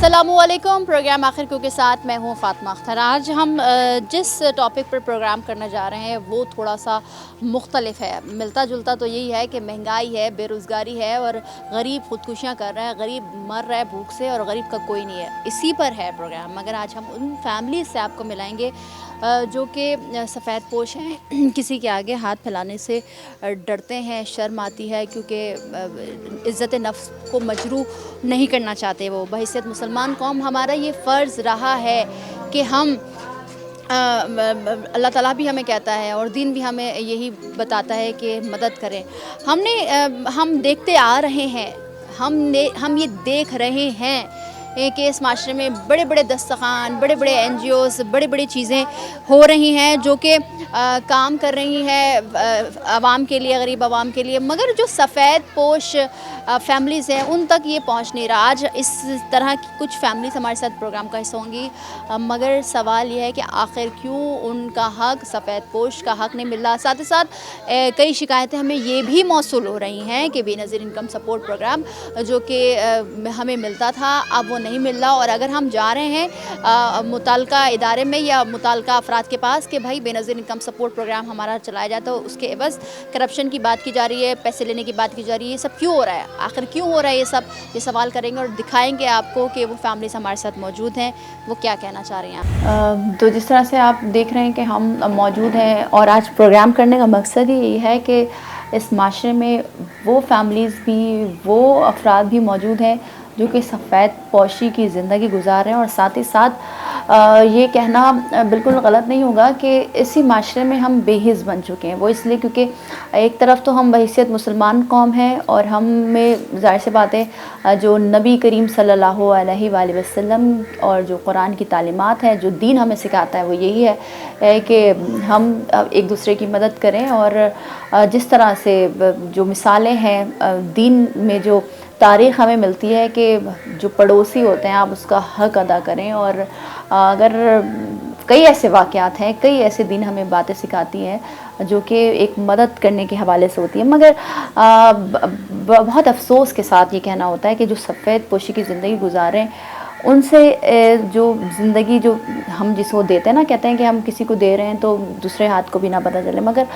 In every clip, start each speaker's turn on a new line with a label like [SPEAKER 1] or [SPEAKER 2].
[SPEAKER 1] अस्सलामुअलैकुम। प्रोग्राम आखिर क्यों के साथ मैं हूँ फ़ातिमा अख्तर। आज हम जिस टॉपिक पर प्रोग्राम करने जा रहे हैं वो थोड़ा सा मुख्तलिफ है। मिलता जुलता तो यही है कि महंगाई है, बेरोज़गारी है और गरीब ख़ुदकुशियाँ कर रहे हैं, गरीब मर रहा है भूख से और गरीब का कोई नहीं है। इसी पर है प्रोग्राम। मगर आज हम उन फैमिली से आपको मिलाएंगे जो कि सफ़ेद पोश हैं, किसी के आगे हाथ फैलाने से डरते हैं, शर्म आती है क्योंकि इज़्ज़त नफ्स को मजरूह नहीं करना चाहते। वो बहैसियत मुसलमान कौम हमारा ये फ़र्ज़ रहा है कि हम अल्लाह ताला भी हमें कहता है और दीन भी हमें यही बताता है कि मदद करें। हम देखते आ रहे हैं, हम ये देख रहे हैं कि इस माशरे में बड़े बड़े दस्तखान, बड़े बड़े NGOs, बड़ी बड़ी चीज़ें हो रही हैं जो कि काम कर रही हैं आवाम के लिए, गरीब आवाम के लिए। मगर जो सफ़ेद पोश फैमिलीज़ हैं उन तक ये पहुंच नहीं रहा। आज इस तरह की कुछ फैमिलीज़ हमारे साथ प्रोग्राम का हिस्सा होंगी। मगर सवाल ये है कि आखिर क्यों उनका हक़, सफ़ेद पोश का हक़ नहीं मिल रहा। साथ ही साथ कई शिकायतें हमें ये भी मौसूल हो रही हैं कि बेनज़ीर इनकम सपोर्ट प्रोग्राम जो कि हमें मिलता था अब वो नहीं मिल रहा। और अगर हम जा रहे हैं मुताल्लिका इदारे में या मुताल्लिका अफराद के पास कि भाई बेनज़ीर इनकम सपोर्ट प्रोग्राम हमारा चलाया जाए, तो उसके एवज़ करप्शन की बात की जा रही है, पैसे लेने की बात की जा रही है। ये सब क्यों हो रहा है? आखिर क्यों हो रहा है ये सब? ये सवाल करेंगे और दिखाएंगे आपको कि वो फैमिलीज़ हमारे साथ मौजूद हैं, वो क्या कहना चाह रही हैं।
[SPEAKER 2] तो जिस तरह से आप देख रहे हैं कि हम मौजूद हैं और आज प्रोग्राम करने का मकसद ही यही है कि इस माशरे में वो फैमिलीज़ भी, वो अफराद भी मौजूद हैं जो कि सफ़ेद पोशी की ज़िंदगी गुजार रहे हैं। और साथ ही साथ ये कहना बिल्कुल गलत नहीं होगा कि इसी माशरे में हम बेहिस बन चुके हैं। वो इसलिए क्योंकि एक तरफ तो हम बहैसियत मुसलमान कौम हैं और हम में ज़ाहिर सी बात है जो नबी करीम सल्लल्लाहु अलैहि वसल्लम और जो कुरान की तालीमात हैं, जो दीन हमें सिखाता है वो यही है कि हम एक दूसरे की मदद करें। और जिस तरह से जो मिसालें हैं दीन में, जो तारीख़ हमें मिलती है कि जो पड़ोसी होते हैं आप उसका हक़ अदा करें। और अगर कई ऐसे वाक़यात हैं, कई ऐसे दीन हमें बातें सिखाती हैं जो कि एक मदद करने के हवाले से होती है। मगर बहुत अफ़सोस के साथ ये कहना होता है कि जो सफ़ेद पोशी की ज़िंदगी गुजारें उनसे जो ज़िंदगी जो हम जिसको देते हैं ना, कहते हैं कि हम किसी को दे रहे हैं तो दूसरे हाथ को भी ना पता चले। मगर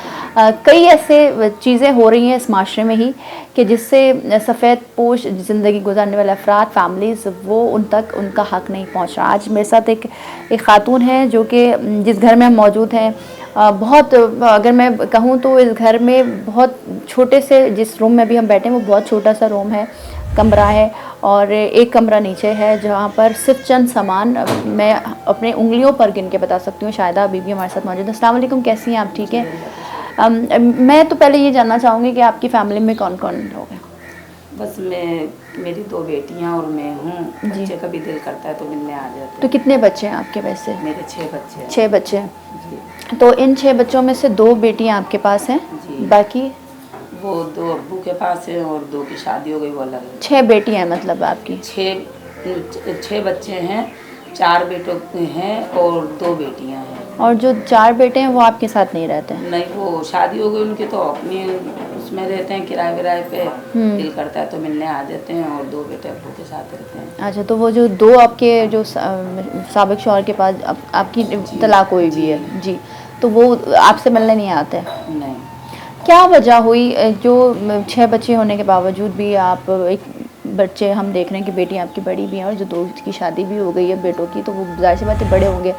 [SPEAKER 2] कई ऐसे चीज़ें हो रही हैं इस माशरे में ही कि जिससे सफ़ेद पोश ज़िंदगी गुजारने वाले अफराद, फैमिलीज़, वो उन तक उनका हक़ नहीं पहुँच रहा। आज मेरे साथ एक ख़ातून है जो कि जिस घर में हम मौजूद हैं, बहुत अगर मैं कहूँ तो इस घर में बहुत छोटे से, जिस रूम में भी हम बैठे हैं वो बहुत छोटा सा रूम है, कमरा है और एक कमरा नीचे है जहाँ पर सिर्फ चंद सामान मैं अपने उंगलियों पर गिन के बता सकती हूँ। शायदा बीबी हमारे साथ मौजूद है। अस्सलाम वालेकुम, कैसी हैं आप? ठीक है। मैं तो पहले ये जानना चाहूँगी कि आपकी फ़ैमिली में कौन कौन लोग हैं?
[SPEAKER 3] बस मेरी 2 बेटियां और मैं हूँ। बच्चे का भी दिल करता है तो मिलने आ जाते हैं।
[SPEAKER 2] तो कितने बच्चे हैं आपके? वैसे
[SPEAKER 3] मेरे 6 बच्चे हैं।
[SPEAKER 2] 6 बच्चे हैं
[SPEAKER 3] जी।
[SPEAKER 2] तो इन 6 बच्चों में से 2 बेटियां आपके पास हैं, बाकी
[SPEAKER 3] वो 2 अब्बू के पास है और 2 की शादी हो गई, वो अलग है।
[SPEAKER 2] 6 बेटियां हैं मतलब आपकी?
[SPEAKER 3] 6 बच्चे हैं, 4 बेटों हैं और 2 बेटियां हैं।
[SPEAKER 2] और जो 4 बेटे हैं वो आपके साथ नहीं रहते हैं?
[SPEAKER 3] नहीं, वो शादी हो गई उनकी, तो अपनी उसमें रहते हैं किराए विराए पे। दिल करता है तो मिलने आ जाते हैं और 2 बेटे अब्बू के साथ रहते हैं।
[SPEAKER 2] अच्छा, तो वो जो 2 आपके जो साबिक शौहर के पास आपकी तलाक हुई भी है जी, तो वो आपसे मिलने नहीं आते?
[SPEAKER 3] नहीं।
[SPEAKER 2] क्या वजह हुई जो 6 बच्चे होने के बावजूद भी आप एक बच्चे, हम देख रहे हैं कि बेटी आपकी बड़ी भी है और जो 2 की शादी भी हो गई है बेटों की, तो वो ज़ाहिर सी बात है बड़े होंगे,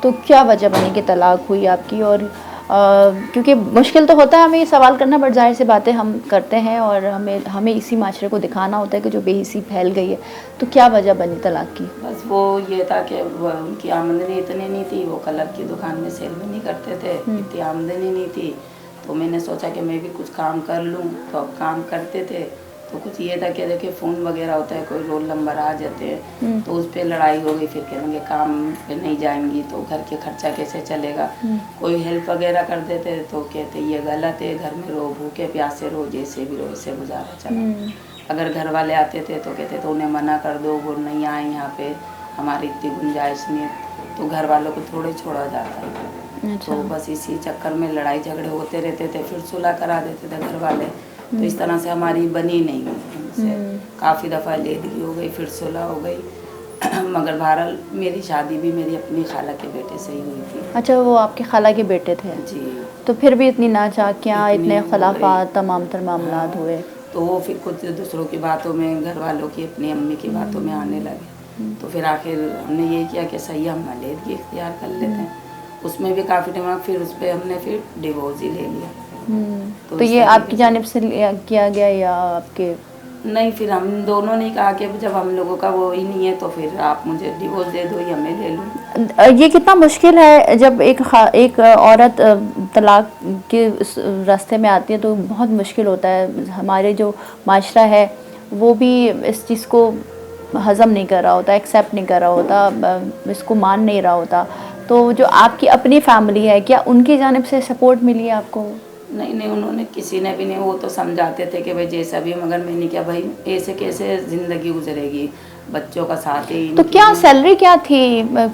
[SPEAKER 2] तो क्या वजह बनी कि तलाक हुई आपकी? और क्योंकि मुश्किल तो होता है हमें ये सवाल करना, बट ज़ाहिर सी बातें हम करते हैं और हमें इसी माशरे को दिखाना होता है कि जो बेहिसी फैल गई है। तो क्या वजह बनी तलाक की?
[SPEAKER 3] बस वो ये था कि उनकी आमदनी इतनी नहीं थी, वो कलर की दुकान में सेल भी नहीं करते थे, इतनी आमदनी नहीं थी। तो मैंने सोचा कि मैं भी कुछ काम कर लूँ, तो अब काम करते थे तो कुछ ये था कि देखिए फ़ोन वगैरह होता है, कोई रोल नंबर आ जाते हैं तो उस पर लड़ाई हो गई। फिर कहेंगे काम पे नहीं जाएंगी तो घर के खर्चा कैसे चलेगा। कोई हेल्प वगैरह कर देते तो कहते ये गलत है, घर में रहो, भूखे प्यासे रहो, जैसे भी रहो, इससे गुजारा चला। अगर घर वाले आते थे तो कहते तो उन्हें मना कर दो, वो नहीं आए यहाँ पे, हमारी इतनी गुंजाइश नहीं है, तो घर वालों को थोड़े छोड़ा जाता है। तो बस इसी चक्कर में लड़ाई झगड़े होते रहते थे, फिर सुलह करा देते थे घर वाले। तो इस तरह से हमारी बनी नहीं हुई उनसे। काफ़ी दफ़ा लेदगी हो गई, फिर सुलह हो गई, मगर बहरहाल मेरी शादी भी मेरी अपनी खाला के बेटे से ही हुई थी।
[SPEAKER 2] अच्छा, वो आपके खाला के बेटे थे।
[SPEAKER 3] जी।
[SPEAKER 2] तो फिर भी इतनी नाचाकियाँ,
[SPEAKER 3] इतनी
[SPEAKER 2] इतने
[SPEAKER 3] हो
[SPEAKER 2] खिलाफात,
[SPEAKER 3] गई।
[SPEAKER 2] तमाम तर मामलात हुए।
[SPEAKER 3] तो वो फिर कुछ दूसरों की बातों में, घर वालों की, अपनी अम्मी की बातों में आने लगे। तो फिर आखिर हमने ये किया कि सही हम मलेदगी इख्तियार कर लेते हैं। उसमें भी काफ़ी टाइम फिर उस पर हमने फिर डिवोर्स ही ले लिया।
[SPEAKER 2] तो ये आपकी जानिब से किया गया या आपके?
[SPEAKER 3] नहीं, फिर हम दोनों ने कहा कि जब हम लोगों का वो ही नहीं है तो फिर आप मुझे डिवोर्स दे दो या मैं ले लूँ।
[SPEAKER 2] ये कितना मुश्किल है जब एक औरत तलाक के रास्ते में आती है, तो बहुत मुश्किल होता है। हमारे जो माशरा है वो भी इस चीज़ को हज़म नहीं कर रहा होता, एक्सेप्ट नहीं कर रहा होता, इसको मान नहीं रहा होता। तो जो आपकी अपनी फैमिली है, क्या उनकी जानिब से सपोर्ट मिली है आपको?
[SPEAKER 3] नहीं, उन्होंने किसी ने भी नहीं। वो तो समझाते थे कि भाई जैसा भी, मगर मैंने क्या भाई ऐसे कैसे ज़िंदगी गुजरेगी, बच्चों का साथ ही।
[SPEAKER 2] तो क्या सैलरी क्या थी,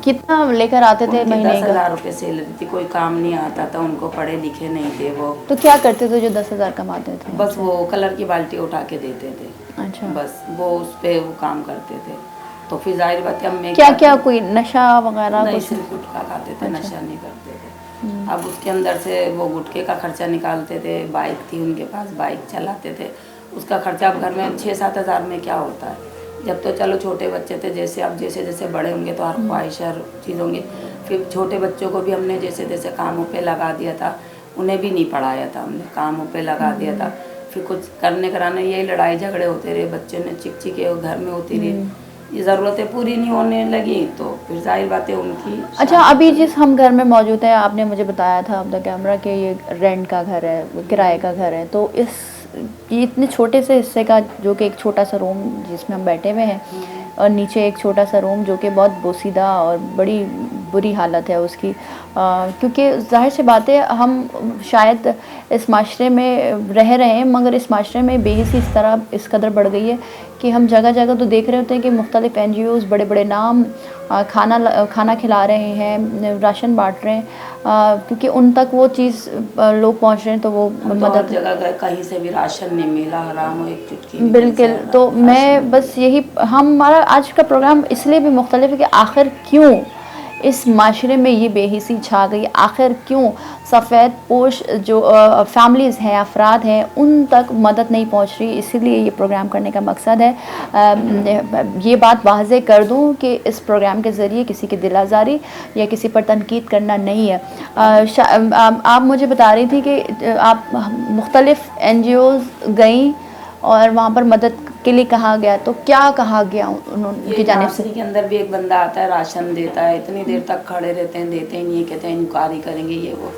[SPEAKER 2] कितना लेकर आते थे महीने का?
[SPEAKER 3] 10,000 रुपये सैलरी थी। कोई काम नहीं आता था उनको, पढ़े लिखे नहीं थे वो।
[SPEAKER 2] तो क्या करते थे जो 10,000 कमाते थे?
[SPEAKER 3] बस वो कलर की बाल्टी उठा के देते थे।
[SPEAKER 2] अच्छा।
[SPEAKER 3] बस वो उस पर वो काम करते थे। तो फिर जाहिर बात है, मैं
[SPEAKER 2] क्या कोई नशा वगैरह?
[SPEAKER 3] नहीं,
[SPEAKER 2] कुछ
[SPEAKER 3] सिर्फ गुटखा खाते थे। नशा नहीं करते थे। अब उसके अंदर से वो गुटखे का खर्चा निकालते थे। बाइक थी उनके पास, बाइक चलाते थे। उसका खर्चा अब घर में 6-7 हज़ार में क्या होता है। जब तो चलो छोटे बच्चे थे, जैसे अब जैसे जैसे बड़े होंगे तो हर ख्वाहिश, हर चीज़ होंगी। फिर छोटे बच्चों को भी हमने जैसे जैसे कामों पे लगा दिया था, उन्हें भी नहीं पढ़ाया था हमने, कामों पे लगा दिया था। फिर कुछ करने कराने यही लड़ाई झगड़े होते रहे, बच्चों ने चिक चिके घर में होती रही। ये ज़रूरतें पूरी नहीं होने लगी तो फिर जाहिर बात है उनकी।
[SPEAKER 2] अच्छा, अभी जिस हम घर में मौजूद हैं, आपने मुझे बताया था ऑफ द कैमरा कि ये रेंट का घर है, किराए का घर है। तो ये इतने छोटे से हिस्से का, जो कि एक छोटा सा रूम जिसमें हम बैठे हुए हैं, और नीचे एक छोटा सा रूम जो कि बहुत बोसीदा और बड़ी बुरी हालत है उसकी, क्योंकि जाहिर सी बात है हम शायद इस माशरे में रह रहे हैं, मगर इस माशरे में बेहिसी इस कदर बढ़ गई है कि हम जगह जगह तो देख रहे होते हैं कि मुख्तलिफ NGOs, बड़े बड़े नाम खाना खिला रहे हैं, राशन बांट रहे हैं, क्योंकि उन तक वो चीज़ लोग पहुंच रहे हैं, तो वो मदद
[SPEAKER 3] जगह गए, कहीं से भी राशन नहीं मिला, हराम हो एक चुटकी भी
[SPEAKER 2] बिल्कुल।
[SPEAKER 3] कहीं से
[SPEAKER 2] तो
[SPEAKER 3] राशन
[SPEAKER 2] मैं बस यही, हमारा आज का प्रोग्राम इसलिए भी मुख्तलिफ है कि आखिर क्यों इस माशरे में ये बेहिसी छा गई, आखिर क्यों सफ़ेद पोश जो फैमिलीज़ हैं, अफराद हैं, उन तक मदद नहीं पहुंच रही। इसीलिए ये प्रोग्राम करने का मकसद है। ये बात वाज़े कर दूं कि इस प्रोग्राम के ज़रिए किसी की दिल आज़ारी या किसी पर तनकीद करना नहीं है। आप मुझे बता रही थी कि आप मुख्तलिफ NGOs गई और वहाँ पर मदद के लिए कहा गया, तो क्या कहा गया उनकी जानिब से?
[SPEAKER 3] के अंदर भी एक बंदा आता है, राशन देता है, इतनी देर तक खड़े रहते हैं, देते ही नहीं है, कहते हैं इंक्वायरी करेंगे, ये वो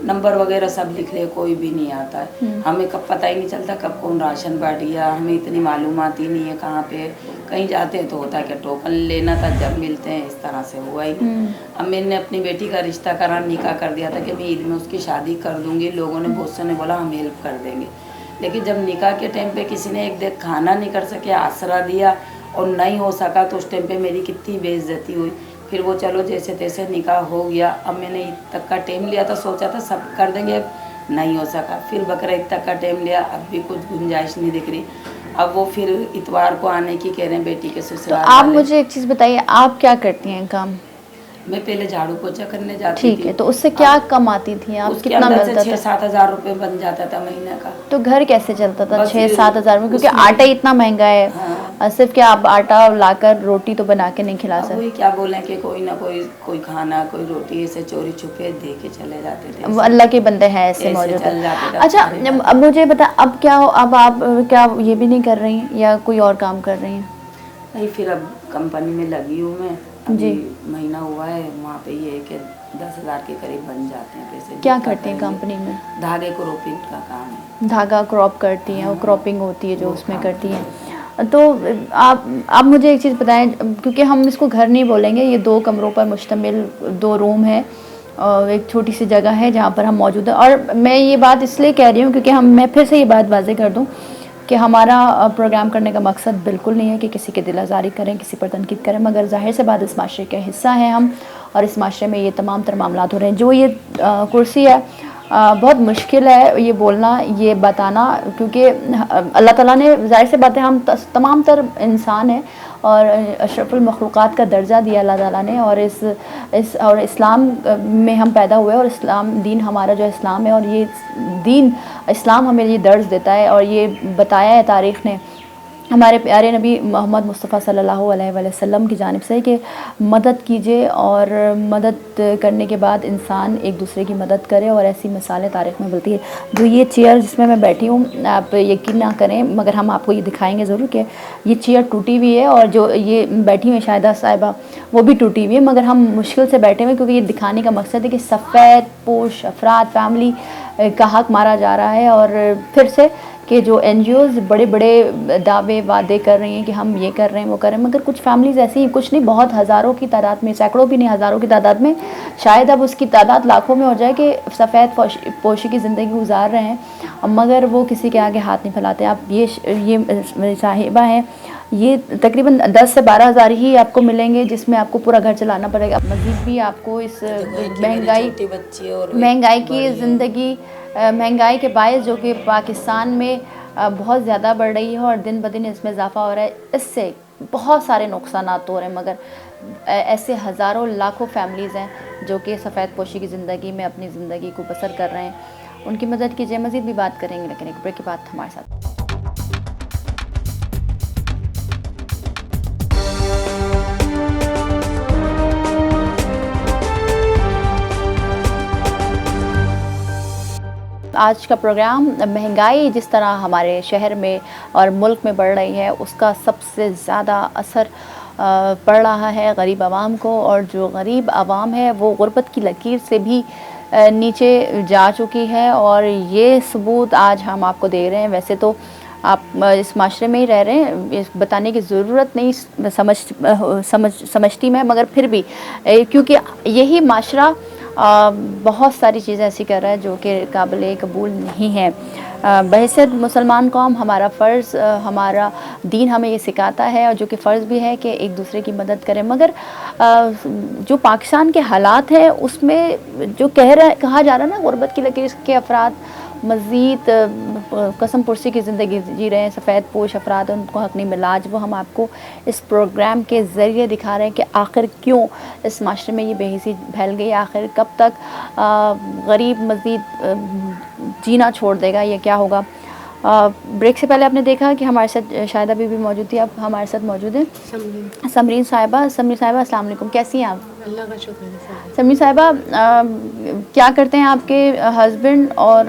[SPEAKER 3] नंबर वगैरह सब लिख रहे, कोई भी नहीं आता है। हमें कब पता ही नहीं चलता कब कौन राशन बांट गया, हमें इतनी मालूमात ही नहीं है कहाँ पे। कहीं जाते हैं तो होता है कि टोकन लेना था, जब मिलते हैं इस तरह से हुआ ही नहीं। अब मैंने अपनी बेटी का रिश्ता करा, निकाह कर दिया था कि मैं ईद में उसकी शादी कर दूँगी। लोगों ने बहुत से ने बोला हम हेल्प कर देंगे, लेकिन जब निकाह के टाइम पे किसी ने एक देख खाना नहीं कर सके, आसरा दिया और नहीं हो सका, तो उस टाइम पे मेरी कितनी बेइज्जती हुई। फिर वो चलो जैसे तैसे निकाह हो गया। अब मैंने ईद तक का टाइम लिया था, सोचा था सब कर देंगे, नहीं हो सका। फिर बकरा ईद तक का टाइम लिया, अब भी कुछ गुंजाइश नहीं दिख रही। अब वो फिर इतवार को आने की कह रहे हैं बेटी के ससुराल
[SPEAKER 2] तो आप
[SPEAKER 3] वाले।
[SPEAKER 2] मुझे एक चीज़ बताइए, आप क्या करती हैं काम?
[SPEAKER 3] मैं पहले झाड़ू पोछा करने जाती थी।
[SPEAKER 2] ठीक है, तो उससे क्या कमाती थी आप,
[SPEAKER 3] उसके
[SPEAKER 2] कितना
[SPEAKER 3] अंदर से
[SPEAKER 2] मिलता था?
[SPEAKER 3] 6-7 हज़ार रुपये बन जाता था महीने का।
[SPEAKER 2] तो घर कैसे चलता था
[SPEAKER 3] बस
[SPEAKER 2] 6-7 हज़ार में? क्योंकि
[SPEAKER 3] उसमें-
[SPEAKER 2] आटा इतना महंगा है।
[SPEAKER 3] हाँ।
[SPEAKER 2] सिर्फ क्या आप आटा लाकर रोटी तो बना के नहीं खिला
[SPEAKER 3] अब
[SPEAKER 2] सकते?
[SPEAKER 3] वही क्या बोलें कि कोई ना कोई खाना, कोई रोटी ऐसे चोरी छुपे दे के चले जाते थे।
[SPEAKER 2] वो अल्लाह के बंदे हैं ऐसे
[SPEAKER 3] ऐसे
[SPEAKER 2] मौजूद
[SPEAKER 3] चल
[SPEAKER 2] हैं।
[SPEAKER 3] जाते थे।
[SPEAKER 2] अच्छा, अब मुझे बता, अब क्या हो, अब आप क्या ये भी नहीं कर रही हैं या कोई और काम कर रही हैं?
[SPEAKER 3] नहीं, फिर अब कंपनी में लगी हूँ मैं।
[SPEAKER 2] जी।
[SPEAKER 3] अभी महीना हुआ है, वहाँ पे ये है कि 10,000 के करीब बन जाते हैं पैसे।
[SPEAKER 2] क्या
[SPEAKER 3] जितना
[SPEAKER 2] करती हैं
[SPEAKER 3] करेंगे।
[SPEAKER 2] कंपनी में?
[SPEAKER 3] धागे को रोपिंग का काम है।
[SPEAKER 2] धागा क्रॉप करती हैं, वो
[SPEAKER 3] हाँ।
[SPEAKER 2] क्रॉपिंग होती है जो
[SPEAKER 3] वो
[SPEAKER 2] उसमें
[SPEAKER 3] काम
[SPEAKER 2] करती हैं। तो आप मुझे एक चीज़ बताएं, क्योंकि हम इसको घर नहीं बोलेंगे, ये 2 कमरों पर मुश्तमिल 2 रूम है और एक छोटी सी जगह है जहाँ पर हम मौजूद हैं। और मैं ये बात इसलिए कह रही हूँ क्योंकि मैं फिर से ये बात वाज़े कर दूँ कि हमारा प्रोग्राम करने का मकसद बिल्कुल नहीं है कि किसी की दिल आज़ारी करें, किसी पर तनकीद करें, मगर ज़ाहिर से बात इस माशरे का हिस्सा है हम, और इस माशरे में ये तमाम तर मामलात हो रहे हैं। जो ये कुर्सी है, बहुत मुश्किल है ये बोलना, ये बताना, क्योंकि अल्लाह ताला ने, ज़ाहिर सी बात है, हम तमाम तर इंसान हैं और अशरफुल मखलूक़ात का दर्जा दिया अल्लाह ताला ने। और और इस्लाम में हम पैदा हुए और इस्लाम दीन हमारा जो इस्लाम है, और ये दीन इस्लाम हमें ये दर्ज देता है और ये बताया है तारीख़ ने हमारे प्यारे नबी मोहम्मद मुस्तफ़ा सल्लल्लाहु अलैहि वसल्लम की जानिब से कि मदद कीजिए और मदद करने के बाद इंसान एक दूसरे की मदद करे, और ऐसी मिसालें तारीख़ में मिलती है। जो ये चेयर जिसमें मैं बैठी हूँ, आप यकीन ना करें मगर हम आपको ये दिखाएंगे ज़रूर कि ये चेयर टूटी हुई है, और जो ये बैठी हुई शाहिदा साहिबा वो भी टूटी हुई है, मगर हम मुश्किल से बैठे हुए क्योंकि ये दिखाने का मकसद है कि सफ़ेद पोश अफराद फैमिली का हक़ मारा जा रहा है। और फिर से कि जो NGOs बड़े बड़े दावे वादे कर रही हैं कि हम ये कर रहे हैं वो कर रहे हैं, मगर कुछ फैमिलीज़ ऐसी हैं, कुछ नहीं बहुत हज़ारों की तादाद में, सैकड़ों भी नहीं हज़ारों की तादाद में, शायद अब उसकी तादाद लाखों में हो जाए कि सफ़ेद पोशी की ज़िंदगी गुजार रहे हैं मगर वो किसी के आगे हाथ नहीं फैलाते। आप ये साहिबा हैं, ये तकरीबन 10 से 12 हज़ार ही आपको मिलेंगे जिसमें आपको पूरा घर चलाना पड़ेगा। मज़ीद भी आपको इस महंगाई की ज़िंदगी, महंगाई के बायस जो कि पाकिस्तान में बहुत ज़्यादा बढ़ रही है और दिन ब दिन इसमें इजाफ़ा हो रहा है, इससे बहुत सारे नुकसानात हो रहे हैं, मगर ऐसे हज़ारों लाखों फैमिलीज़ हैं जो कि सफ़ेद पोशी की ज़िंदगी में अपनी ज़िंदगी को बसर कर रहे हैं। उनकी मदद कीजिए। मज़ीद भी बात करेंगे लेकिन एक ब्रेक के बाद हमारे साथ। आज का प्रोग्राम महंगाई जिस तरह हमारे शहर में और मुल्क में बढ़ रही है उसका सबसे ज़्यादा असर पड़ रहा है गरीब आवाम को, और जो गरीब आवाम है वो गुर्बत की लकीर से भी नीचे जा चुकी है। और ये सबूत आज हम आपको दे रहे हैं। वैसे तो आप इस माशरे में ही रह रहे हैं, इस बताने की ज़रूरत नहीं समझती मैं, मगर फिर भी क्योंकि यही माशरा बहुत सारी चीज़ें ऐसी कर रहा है जो कि काबिल कबूल नहीं है। बहैसियत मुसलमान कौम हमारा फ़र्ज़, हमारा दीन हमें ये सिखाता है, और जो कि फ़र्ज़ भी है कि एक दूसरे की मदद करें, मगर जो पाकिस्तान के हालात हैं उसमें जो कहा जा रहा है ना, गुर्बत की लकीर के अफराद मज़ीद कसम पुरसी की ज़िंदगी जी रहे हैं, सफ़ेद पोश अफराद उनको हक़ नहीं मिला। आज वो हम आपको इस प्रोग्राम के ज़रिए दिखा रहे हैं कि आखिर क्यों इस माशरे में ये बेहिसी फैल गई, आखिर कब तक गरीब मज़ीद जीना छोड़ देगा, ये क्या होगा। ब्रेक से पहले आपने देखा कि हमारे साथ शाहिदा बीबी मौजूद थी, अब हमारे साथ मौजूद है समरीन साहिबा। अस्सलाम वालेकुम, कैसी हैं आप?
[SPEAKER 4] अल्लाह का शुक्र है।
[SPEAKER 2] समरीन साहिबा, क्या करते हैं आपके हस्बैंड, और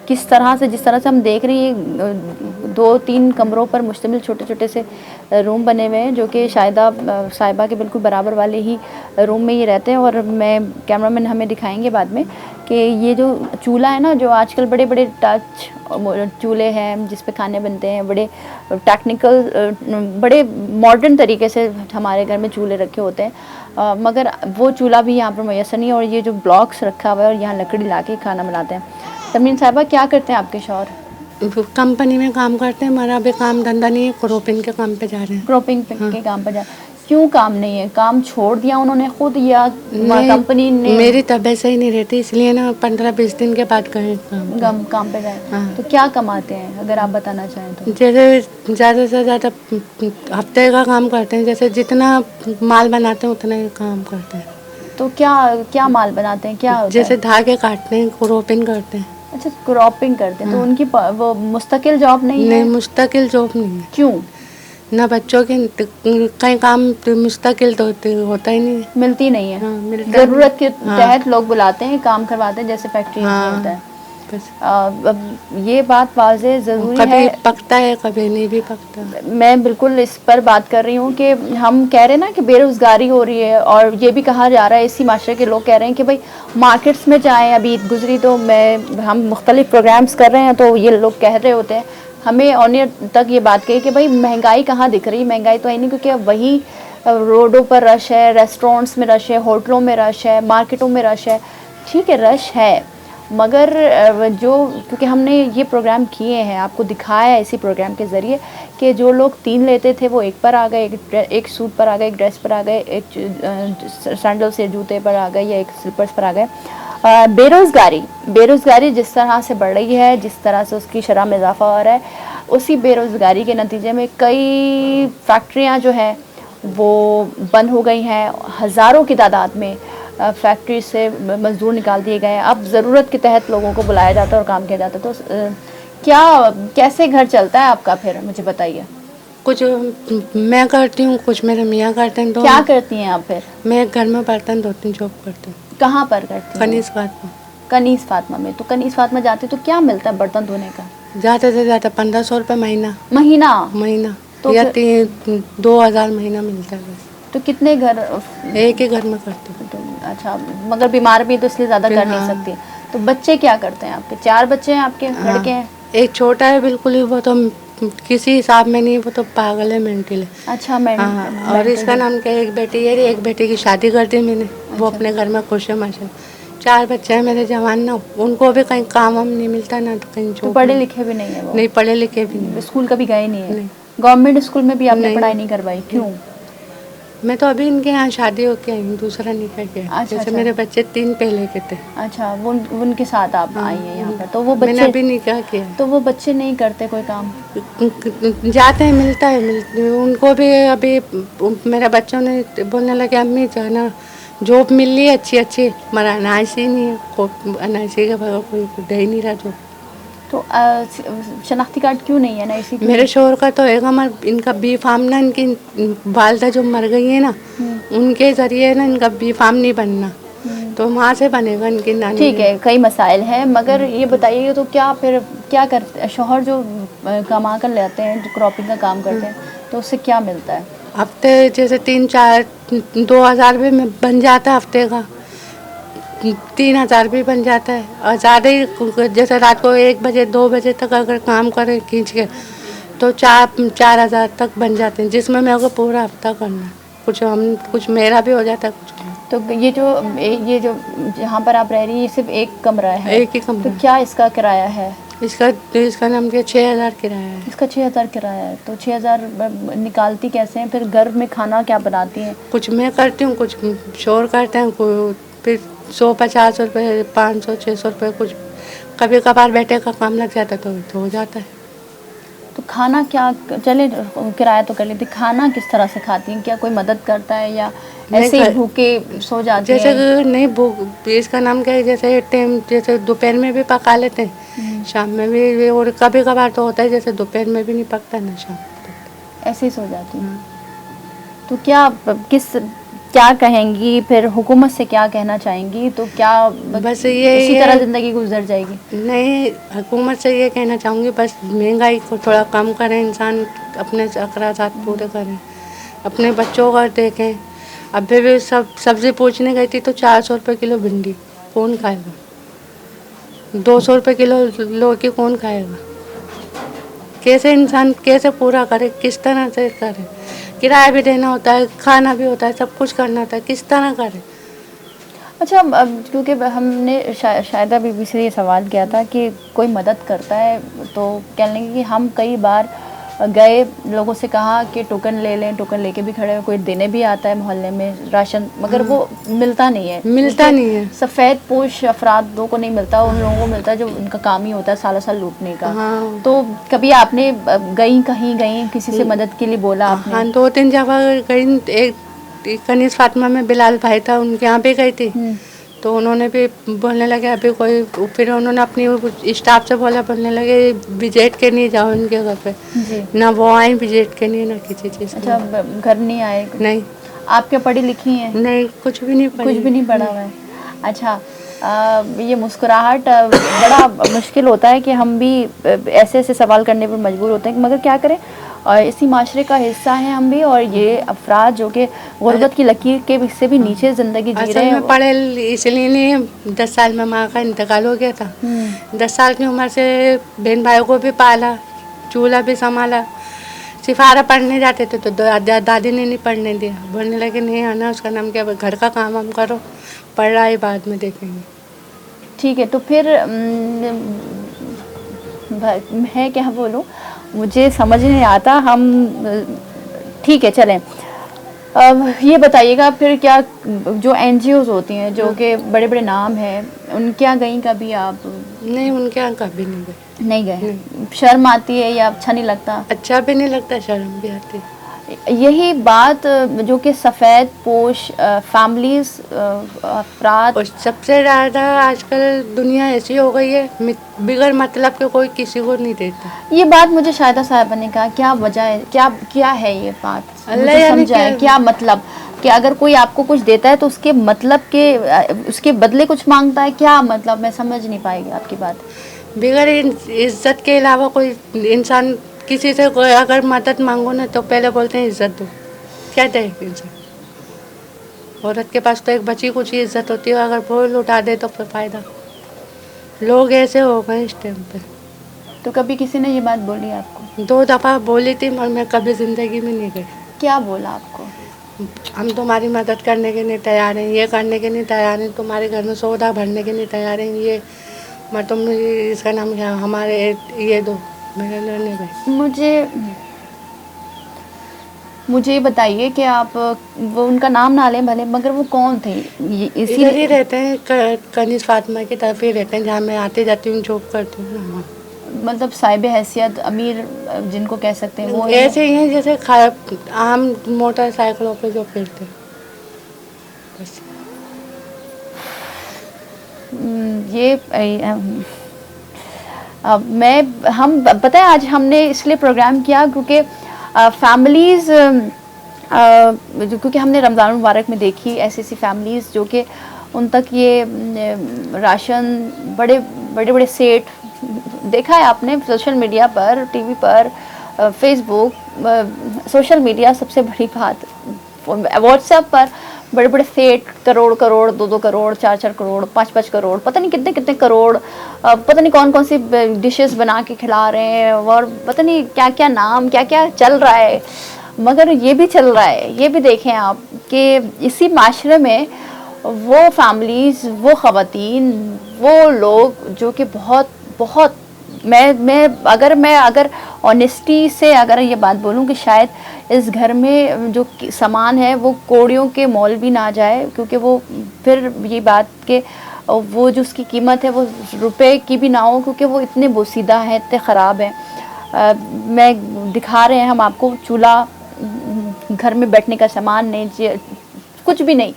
[SPEAKER 2] किस तरह से, जिस तरह से हम देख रही हैं 2-3 कमरों पर मुश्तमिल छोटे छोटे से रूम बने हुए हैं जो कि शाहिदा साहिबा के बिल्कुल बराबर वाले ही रूम में ये रहते हैं, और मैं कैमरामैन हमें दिखाएंगे बाद में कि ये जो चूल्हा है ना, जो आजकल बड़े बड़े टच चूल्हे हैं जिस पे खाने बनते हैं, बड़े टेक्निकल बड़े मॉडर्न तरीके से हमारे घर में चूल्हे रखे होते हैं, मगर वो चूल्हा भी यहाँ पर मैसर नहीं है, और ये जो ब्लॉक्स रखा हुआ है और यहाँ लकड़ी ला के खाना बनाते हैं। तमीन साहिबा, क्या करते हैं आपके शौहर?
[SPEAKER 4] कंपनी में काम करते हैं, हमारा अभी काम धंधा नहीं है, क्रॉपिंग के काम पे जा रहे हैं।
[SPEAKER 2] क्रॉपिंग के काम पर जा, क्यों काम नहीं है? काम छोड़ दिया उन्होंने खुद या कंपनी ने? मेरी
[SPEAKER 4] तबीयत सही नहीं रहती इसलिए ना 15-20 दिन के बाद गए
[SPEAKER 2] काम पे गए।
[SPEAKER 4] हाँ।
[SPEAKER 2] तो क्या कमाते हैं अगर आप बताना चाहें तो?
[SPEAKER 4] जैसे ज़्यादा से ज़्यादा हफ्ते का काम करते हैं, जैसे जितना माल बनाते हैं उतना ही काम करते हैं।
[SPEAKER 2] तो क्या माल बनाते हैं, क्या होता
[SPEAKER 4] जैसे
[SPEAKER 2] है?
[SPEAKER 4] धागे काटते हैं, क्रॉपिंग करते हैं।
[SPEAKER 2] अच्छा, क्रॉपिंग करते हैं। तो
[SPEAKER 4] हाँ।
[SPEAKER 2] उनकी वो मुस्तकिल जॉब नहीं है?
[SPEAKER 4] नहीं, मुस्तकिल जॉब नहीं है।
[SPEAKER 2] क्यों?
[SPEAKER 4] ना बच्चों के कहीं काम मुस्तकिल तो होता ही नहीं,
[SPEAKER 2] मिलती नहीं है।
[SPEAKER 4] हाँ, मिलता
[SPEAKER 2] जरूरत के
[SPEAKER 4] हाँ।
[SPEAKER 2] तहत लोग बुलाते हैं, काम करवाते हैं, जैसे फैक्ट्री में
[SPEAKER 4] हाँ,
[SPEAKER 2] होता है।
[SPEAKER 4] बस।
[SPEAKER 2] अब ये बात वाज़ेह ज़रूरी
[SPEAKER 4] कभी
[SPEAKER 2] है।
[SPEAKER 4] पकता है, कभी नहीं भी पकता।
[SPEAKER 2] मैं बिल्कुल इस पर बात कर रही हूँ कि हम कह रहे हैं ना कि बेरोज़गारी हो रही है, और ये भी कहा जा रहा है, इसी माशरे के लोग कह रहे हैं कि भाई मार्केट्स में जाएं। अभी ईद गुजरी तो हम मुख्तलिफ प्रोग्राम्स कर रहे हैं, तो ये लोग कह रहे होते हैं, हमें ऑनियर तक ये बात कही कि भाई महंगाई कहाँ दिख रही, महंगाई तो है नहीं, क्योंकि अब वही रोडों पर रश है, रेस्टोरेंट्स में रश है, होटलों में रश है, मार्केटों में रश है। ठीक है, रश है, मगर जो क्योंकि हमने ये प्रोग्राम किए हैं, आपको दिखाया है इसी प्रोग्राम के ज़रिए कि जो लोग 3 लेते थे वो 1 पर आ गए, एक सूट पर आ गए, एक ड्रेस पर आ गए, एक सैंडल से जूते पर आ गए, या एक स्लीपर्स पर आ गए। बेरोज़गारी जिस तरह से बढ़ रही है, जिस तरह से उसकी शरह में इजाफा हो रहा है, उसी बेरोज़गारी के नतीजे में कई फैक्ट्रियां जो हैं वो बंद हो गई हैं। हज़ारों की तादाद में फैक्ट्री से मज़दूर निकाल दिए गए हैं। अब ज़रूरत के तहत लोगों को बुलाया जाता है और काम किया जाता है। तो क्या कैसे घर चलता है आपका, फिर मुझे बताइए।
[SPEAKER 4] कुछ मैं करती हूँ, कुछ मेरे मियाँ करते हैं।
[SPEAKER 2] क्या करती हैं आप फिर?
[SPEAKER 4] मैं घर में बर्तन धोती हूँ, जॉब करती हूँ।
[SPEAKER 2] कहाँ पर करती हैं?
[SPEAKER 4] कनीज बात में।
[SPEAKER 2] कनीस फातिमा में। तो कनीस फातिमा जाती तो क्या मिलता है बर्तन धोने का?
[SPEAKER 4] ज़्यादा से ज़्यादा 1500 रुपये महीना
[SPEAKER 2] महीना? तो
[SPEAKER 4] या
[SPEAKER 2] फिर
[SPEAKER 4] 2000 महीना मिलता है बस।
[SPEAKER 2] तो कितने घर?
[SPEAKER 4] एक ही घर में करती हूँ।
[SPEAKER 2] तो अच्छा, मगर बीमार भी तो इसलिए ज़्यादा कर नहीं
[SPEAKER 4] हाँ।
[SPEAKER 2] सकती। तो बच्चे क्या करते हैं आपके? 4 बच्चे हैं आपके?
[SPEAKER 4] हाँ।
[SPEAKER 2] लड़के हैं?
[SPEAKER 4] एक छोटा है बिल्कुल ही, वो तो किसी हिसाब में नहीं, वो तो पागल है, मेंटल है।
[SPEAKER 2] अच्छा,
[SPEAKER 4] हाँ, और इसका नाम क्या है, एक बेटी है, एक बेटे की शादी कर दी मैंने। वो अपने घर में खुश है माशाल्लाह। 4 बच्चे हैं मेरे जवान ना, उनको भी कहीं काम हम नहीं मिलता ना, तो कहीं
[SPEAKER 2] तो
[SPEAKER 4] जॉब
[SPEAKER 2] पढ़े लिखे भी नहीं है वो?
[SPEAKER 4] नहीं, पढ़े लिखे भी नहीं।
[SPEAKER 2] स्कूल कभी गए नहीं है?
[SPEAKER 4] नहीं।
[SPEAKER 2] गवर्नमेंट स्कूल में भी आपने
[SPEAKER 4] नहीं।
[SPEAKER 2] पढ़ाई नहीं करवाई? क्यों?
[SPEAKER 4] मैं तो अभी इनके यहाँ शादी होके आई हूँ, दूसरा नहीं करके।
[SPEAKER 2] अच्छा,
[SPEAKER 4] जैसे
[SPEAKER 2] अच्छा।
[SPEAKER 4] मेरे बच्चे 3 पहले के थे।
[SPEAKER 2] अच्छा, वो उनके साथ आप आई हैं यहाँ पर? तो वो
[SPEAKER 4] मैंने
[SPEAKER 2] बच्चे,
[SPEAKER 4] अभी निकाह किया है।
[SPEAKER 2] तो वो बच्चे नहीं करते कोई काम?
[SPEAKER 4] जाते हैं, मिलता है, उनको भी अभी मेरे बच्चों ने बोलने लगे अम्मी जाना जॉब मिल रही है अच्छी अच्छी, मगर अनायसी नहीं है, अनायसी के बगैर कोई दे ही नहीं रहा जॉब।
[SPEAKER 2] तो शनाख्ती कार्ड क्यों नहीं है ना इसी?
[SPEAKER 4] मेरे शोहर का तो है, हमारा इनका बी फार्म ना, इनकी वालदा जो मर गई है ना, उनके जरिए ना इनका बी फार्म नहीं बनना, तो वहाँ से बनेगा इनकी नानी।
[SPEAKER 2] ठीक है, कई मसाइल हैं, मगर ये बताइए तो क्या फिर क्या करते शोहर जो कमा कर लाते हैं, जो क्रॉपिंग का काम करते हैं, तो उससे क्या मिलता है?
[SPEAKER 4] हफ्ते जैसे 2,000 भी बन जाता है हफ्ते का, 3,000 भी बन जाता है। और ज़्यादा ही जैसे रात को 1 बजे 2 बजे तक अगर काम करें खींच के, तो 4,000 तक बन जाते हैं, जिसमें मेरे को पूरा हफ्ता करना है। कुछ मेरा भी हो जाता है, कुछ
[SPEAKER 2] तो ये जो जहाँ पर आप रह रही हैं, ये सिर्फ एक कमरा है?
[SPEAKER 4] एक ही कमरा।
[SPEAKER 2] तो क्या इसका किराया है?
[SPEAKER 4] इसका नाम क्या, 6,000 किराया है।
[SPEAKER 2] इसका 6,000 किराया है। तो 6,000 निकालती कैसे हैं? फिर घर में खाना क्या बनाती हैं?
[SPEAKER 4] कुछ मैं करती हूँ, कुछ शोर करते हैं, फिर 150 रुपये, 500, 600 रुपये, कुछ कभी कभार बेटे का काम लग जाता है तो हो जाता है।
[SPEAKER 2] तो खाना क्या, चले किराया तो कर लेती, खाना किस तरह से खाती हैं? क्या कोई मदद करता है या ऐसे ही भूखे सो जाती हैं?
[SPEAKER 4] जैसे नहीं भूख, इसका नाम क्या है, जैसे टाइम जैसे दोपहर में भी पका लेते हैं, शाम में भी, और कभी कभार तो होता है जैसे दोपहर में भी नहीं पकता ना, शाम में
[SPEAKER 2] ऐसे ही सो जाती हैं। तो क्या कहेंगी फिर, हुकूमत से क्या कहना चाहेंगी? तो क्या
[SPEAKER 4] बस ये
[SPEAKER 2] इसी तरह ज़िंदगी गुजर जाएगी?
[SPEAKER 4] नहीं, हुकूमत से ये कहना चाहूँगी बस महंगाई को थोड़ा कम करें, इंसान अपने अखराजात पूरे करें, अपने बच्चों का देखें। अभी भी सब्ज़ी पूछने गई थी तो 400 रुपये किलो भिंडी कौन खाएगा, 200 रुपये किलो लौकी कौन खाएगा? कैसे इंसान कैसे पूरा करे, किस तरह से करे? किराया भी देना होता है, खाना भी होता है, सब कुछ करना होता है, किस तरह करे?
[SPEAKER 2] अच्छा, क्योंकि हमने शायद बीबी से ये सवाल किया था कि कोई मदद करता है, तो कहने लगे कि हम कई बार गए, लोगों से कहा कि टोकन ले लें, टोकन लेके भी खड़े हैं, कोई देने भी आता है मोहल्ले में राशन, मगर वो मिलता नहीं है। सफ़ेद पोश अफरादों को नहीं मिलता, उन लोगों को मिलता है जो उनका काम ही होता है सालों साल लूटने का।
[SPEAKER 4] हाँ।
[SPEAKER 2] तो कभी आपने कहीं गई किसी से मदद के लिए बोला आपने?
[SPEAKER 4] हाँ, 2-3 जगह गई। एक कनीज फातिमा में बिलाल भाई था, उनके यहाँ भी गई थी, तो उन्होंने भी बोलने लगे अभी कोई, फिर उन्होंने अपनी स्टाफ से बोलने लगे विजिट के नहीं जाओ उनके घर पे
[SPEAKER 2] जी।
[SPEAKER 4] ना वो आए विजिट के नहीं, ना किसी चीज़।
[SPEAKER 2] अच्छा, घर नहीं आए? नहीं। आप क्या पढ़ी लिखी हैं?
[SPEAKER 4] नहीं, कुछ भी नहीं पढ़ी।
[SPEAKER 2] कुछ भी नहीं पढ़ा हुआ है। अच्छा, ये मुस्कुराहट बड़ा मुश्किल होता है कि हम भी ऐसे ऐसे सवाल करने पर मजबूर होते हैं, मगर क्या करें, और इसी माशरे का हिस्सा हैं हम भी, और ये अफराद जो कि गुर्बत की लकीर के से भी नीचे ज़िंदगी जी रहे हैं।
[SPEAKER 4] पढ़े इसलिए नहीं, 10 साल में माँ का इंतकाल हो गया था। 10 साल की उम्र से बहन भाइयों को भी पाला, चूल्हा भी संभाला। सिफारा पढ़ने जाते थे तो दादी ने नहीं पढ़ने दिया, बोलने लगे नहीं आना, उसका नाम क्या, घर का काम हम करो, पढ़ाई बाद में देखेंगे।
[SPEAKER 2] ठीक है, तो फिर मैं क्या बोलूँ, मुझे समझ नहीं आता। हम ठीक है, चलें। अब ये बताइएगा फिर, क्या जो NGOs होती हैं जो कि बड़े बड़े नाम हैं, उनके यहाँ गई कभी आप?
[SPEAKER 4] नहीं, उनके यहाँ कभी नहीं गए।
[SPEAKER 2] नहीं गए? शर्म आती है या अच्छा नहीं लगता?
[SPEAKER 4] अच्छा भी नहीं लगता, शर्म भी आती है।
[SPEAKER 2] यही बात जो कि सफ़ेद पोश फैमिलीज अफराद,
[SPEAKER 4] और सबसे ज़्यादा आजकल दुनिया ऐसी हो गई है, बिगर मतलब के कोई किसी को नहीं देता।
[SPEAKER 2] ये बात मुझे शाहिदा साहिबा ने कहा, क्या वजह है, क्या क्या है ये बात,
[SPEAKER 4] अल्लाह
[SPEAKER 2] मुझे
[SPEAKER 4] यानी
[SPEAKER 2] समझाए
[SPEAKER 4] क्या-
[SPEAKER 2] क्या मतलब कि अगर कोई आपको कुछ देता है तो उसके मतलब के उसके बदले कुछ मांगता है, क्या मतलब, मैं समझ नहीं पाएगी आपकी बात।
[SPEAKER 4] बिगर इज्जत के अलावा कोई इंसान किसी से कोई अगर मदद मांगो ना तो पहले बोलते हैं इज्जत दो। क्या दे इज्जत? औरत के पास तो एक बची कुछ ही इज्जत होती है, अगर वो लुटा दे तो फिर फायदा। लोग ऐसे हो गए इस टाइम पे।
[SPEAKER 2] तो कभी किसी ने ये बात बोली आपको?
[SPEAKER 4] 2 दफ़ा बोली थी और मैं कभी ज़िंदगी में नहीं गई।
[SPEAKER 2] क्या बोला आपको?
[SPEAKER 4] हम तुम्हारी मदद करने के लिए तैयार हैं, ये करने के लिए तैयार हैं, तुम्हारे घर में सौदा भरने के लिए तैयार हैं, ये मैं तुम इसका नाम क्या हमारे ये दो। मैंने नहीं भाई।
[SPEAKER 2] मुझे ये बताइए कि आप वो उनका नाम ना लें भले, मगर वो कौन थे?
[SPEAKER 4] इधर ही
[SPEAKER 2] इसी
[SPEAKER 4] रहते हैं, कनीज फातिमा की तरफ ही रहते हैं, जहाँ मैं आती जाती हूँ, जॉब करती हूँ ना।
[SPEAKER 2] मतलब साहिब हैसियत अमीर जिनको कह सकते हैं वो है?
[SPEAKER 4] ऐसे ही हैं जैसे आम मोटरसाइकिलों पे जो फिरते हैं बस।
[SPEAKER 2] ये मैं हम पता है आज हमने इसलिए प्रोग्राम किया क्योंकि फैमिलीज़ क्योंकि हमने रमज़ान मुबारक में देखी ऐसी ऐसी फैमिलीज़ जो कि उन तक ये राशन बड़े बड़े बड़े सेठ, देखा है आपने सोशल मीडिया पर, टीवी पर, फेसबुक, सोशल मीडिया सबसे बड़ी बात, व्हाट्सएप पर बड़े बड़े सेठ करोड़ करोड़ 2-2 करोड़ 4-4 करोड़ 5-5 करोड़ पता नहीं कितने कितने करोड़, पता नहीं कौन कौन सी डिशेस बना के खिला रहे हैं और पता नहीं क्या क्या नाम क्या क्या चल रहा है। मगर ये भी चल रहा है, ये भी देखें आप कि इसी माशरे में वो फैमिलीज़, वो ख़वातीन, वो लोग जो कि बहुत बहुत मैं अगर ऑनेस्टी से अगर ये बात बोलूं कि शायद इस घर में जो सामान है वो कौड़ियों के मोल भी ना जाए, क्योंकि वो फिर ये बात के वो जो उसकी कीमत है वो रुपए की भी ना हो, क्योंकि वो इतने बोसीदा हैं, इतने ख़राब हैं। मैं दिखा रहे हैं हम आपको, चूल्हा, घर में बैठने का सामान नहीं, कुछ भी नहीं,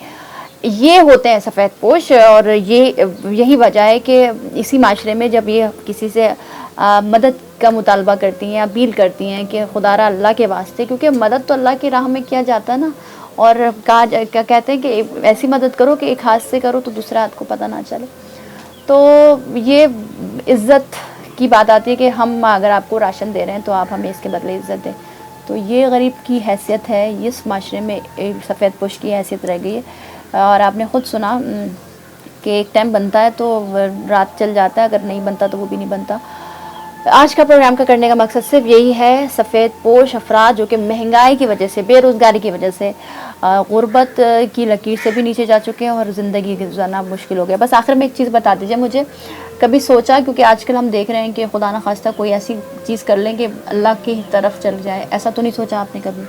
[SPEAKER 2] ये होते हैं सफ़ेद पोश। और यही वजह है कि इसी माशरे में जब ये किसी से मदद का मुतालबा करती हैं, अपील करती हैं कि खुदारा अल्लाह के वास्ते, क्योंकि मदद तो अल्लाह की राह में किया जाता है ना, और क्या कहते हैं कि ऐसी मदद करो कि एक हाथ से करो तो दूसरे हाथ को पता ना चले। तो ये इज़्ज़त की बात आती है कि हम अगर आपको राशन दे रहे हैं तो आप हमें इसके बदले इज़्ज़त दें। तो ये गरीब की हैसियत है, इस माशरे में एक सफ़ेद पोश की हैसियत रह गई है। और आपने ख़ुद सुना कि एक टाइम बनता है तो रात चल जाता है, अगर नहीं बनता तो वो भी नहीं बनता। आज का प्रोग्राम का करने का मकसद सिर्फ यही है, सफ़ेद पोश अफराद जो कि महंगाई की वजह से, बेरोज़गारी की वजह से, गुर्बत की लकीर से भी नीचे जा चुके हैं और ज़िंदगी गुजारना मुश्किल हो गया। बस आखिर में एक चीज़ बता दीजिए मुझे, कभी सोचा, क्योंकि आजकल हम देख रहे हैं कि खुदा न खास्ता कोई ऐसी चीज़ कर लें कि अल्लाह की तरफ चल जाए, ऐसा तो नहीं सोचा आपने कभी?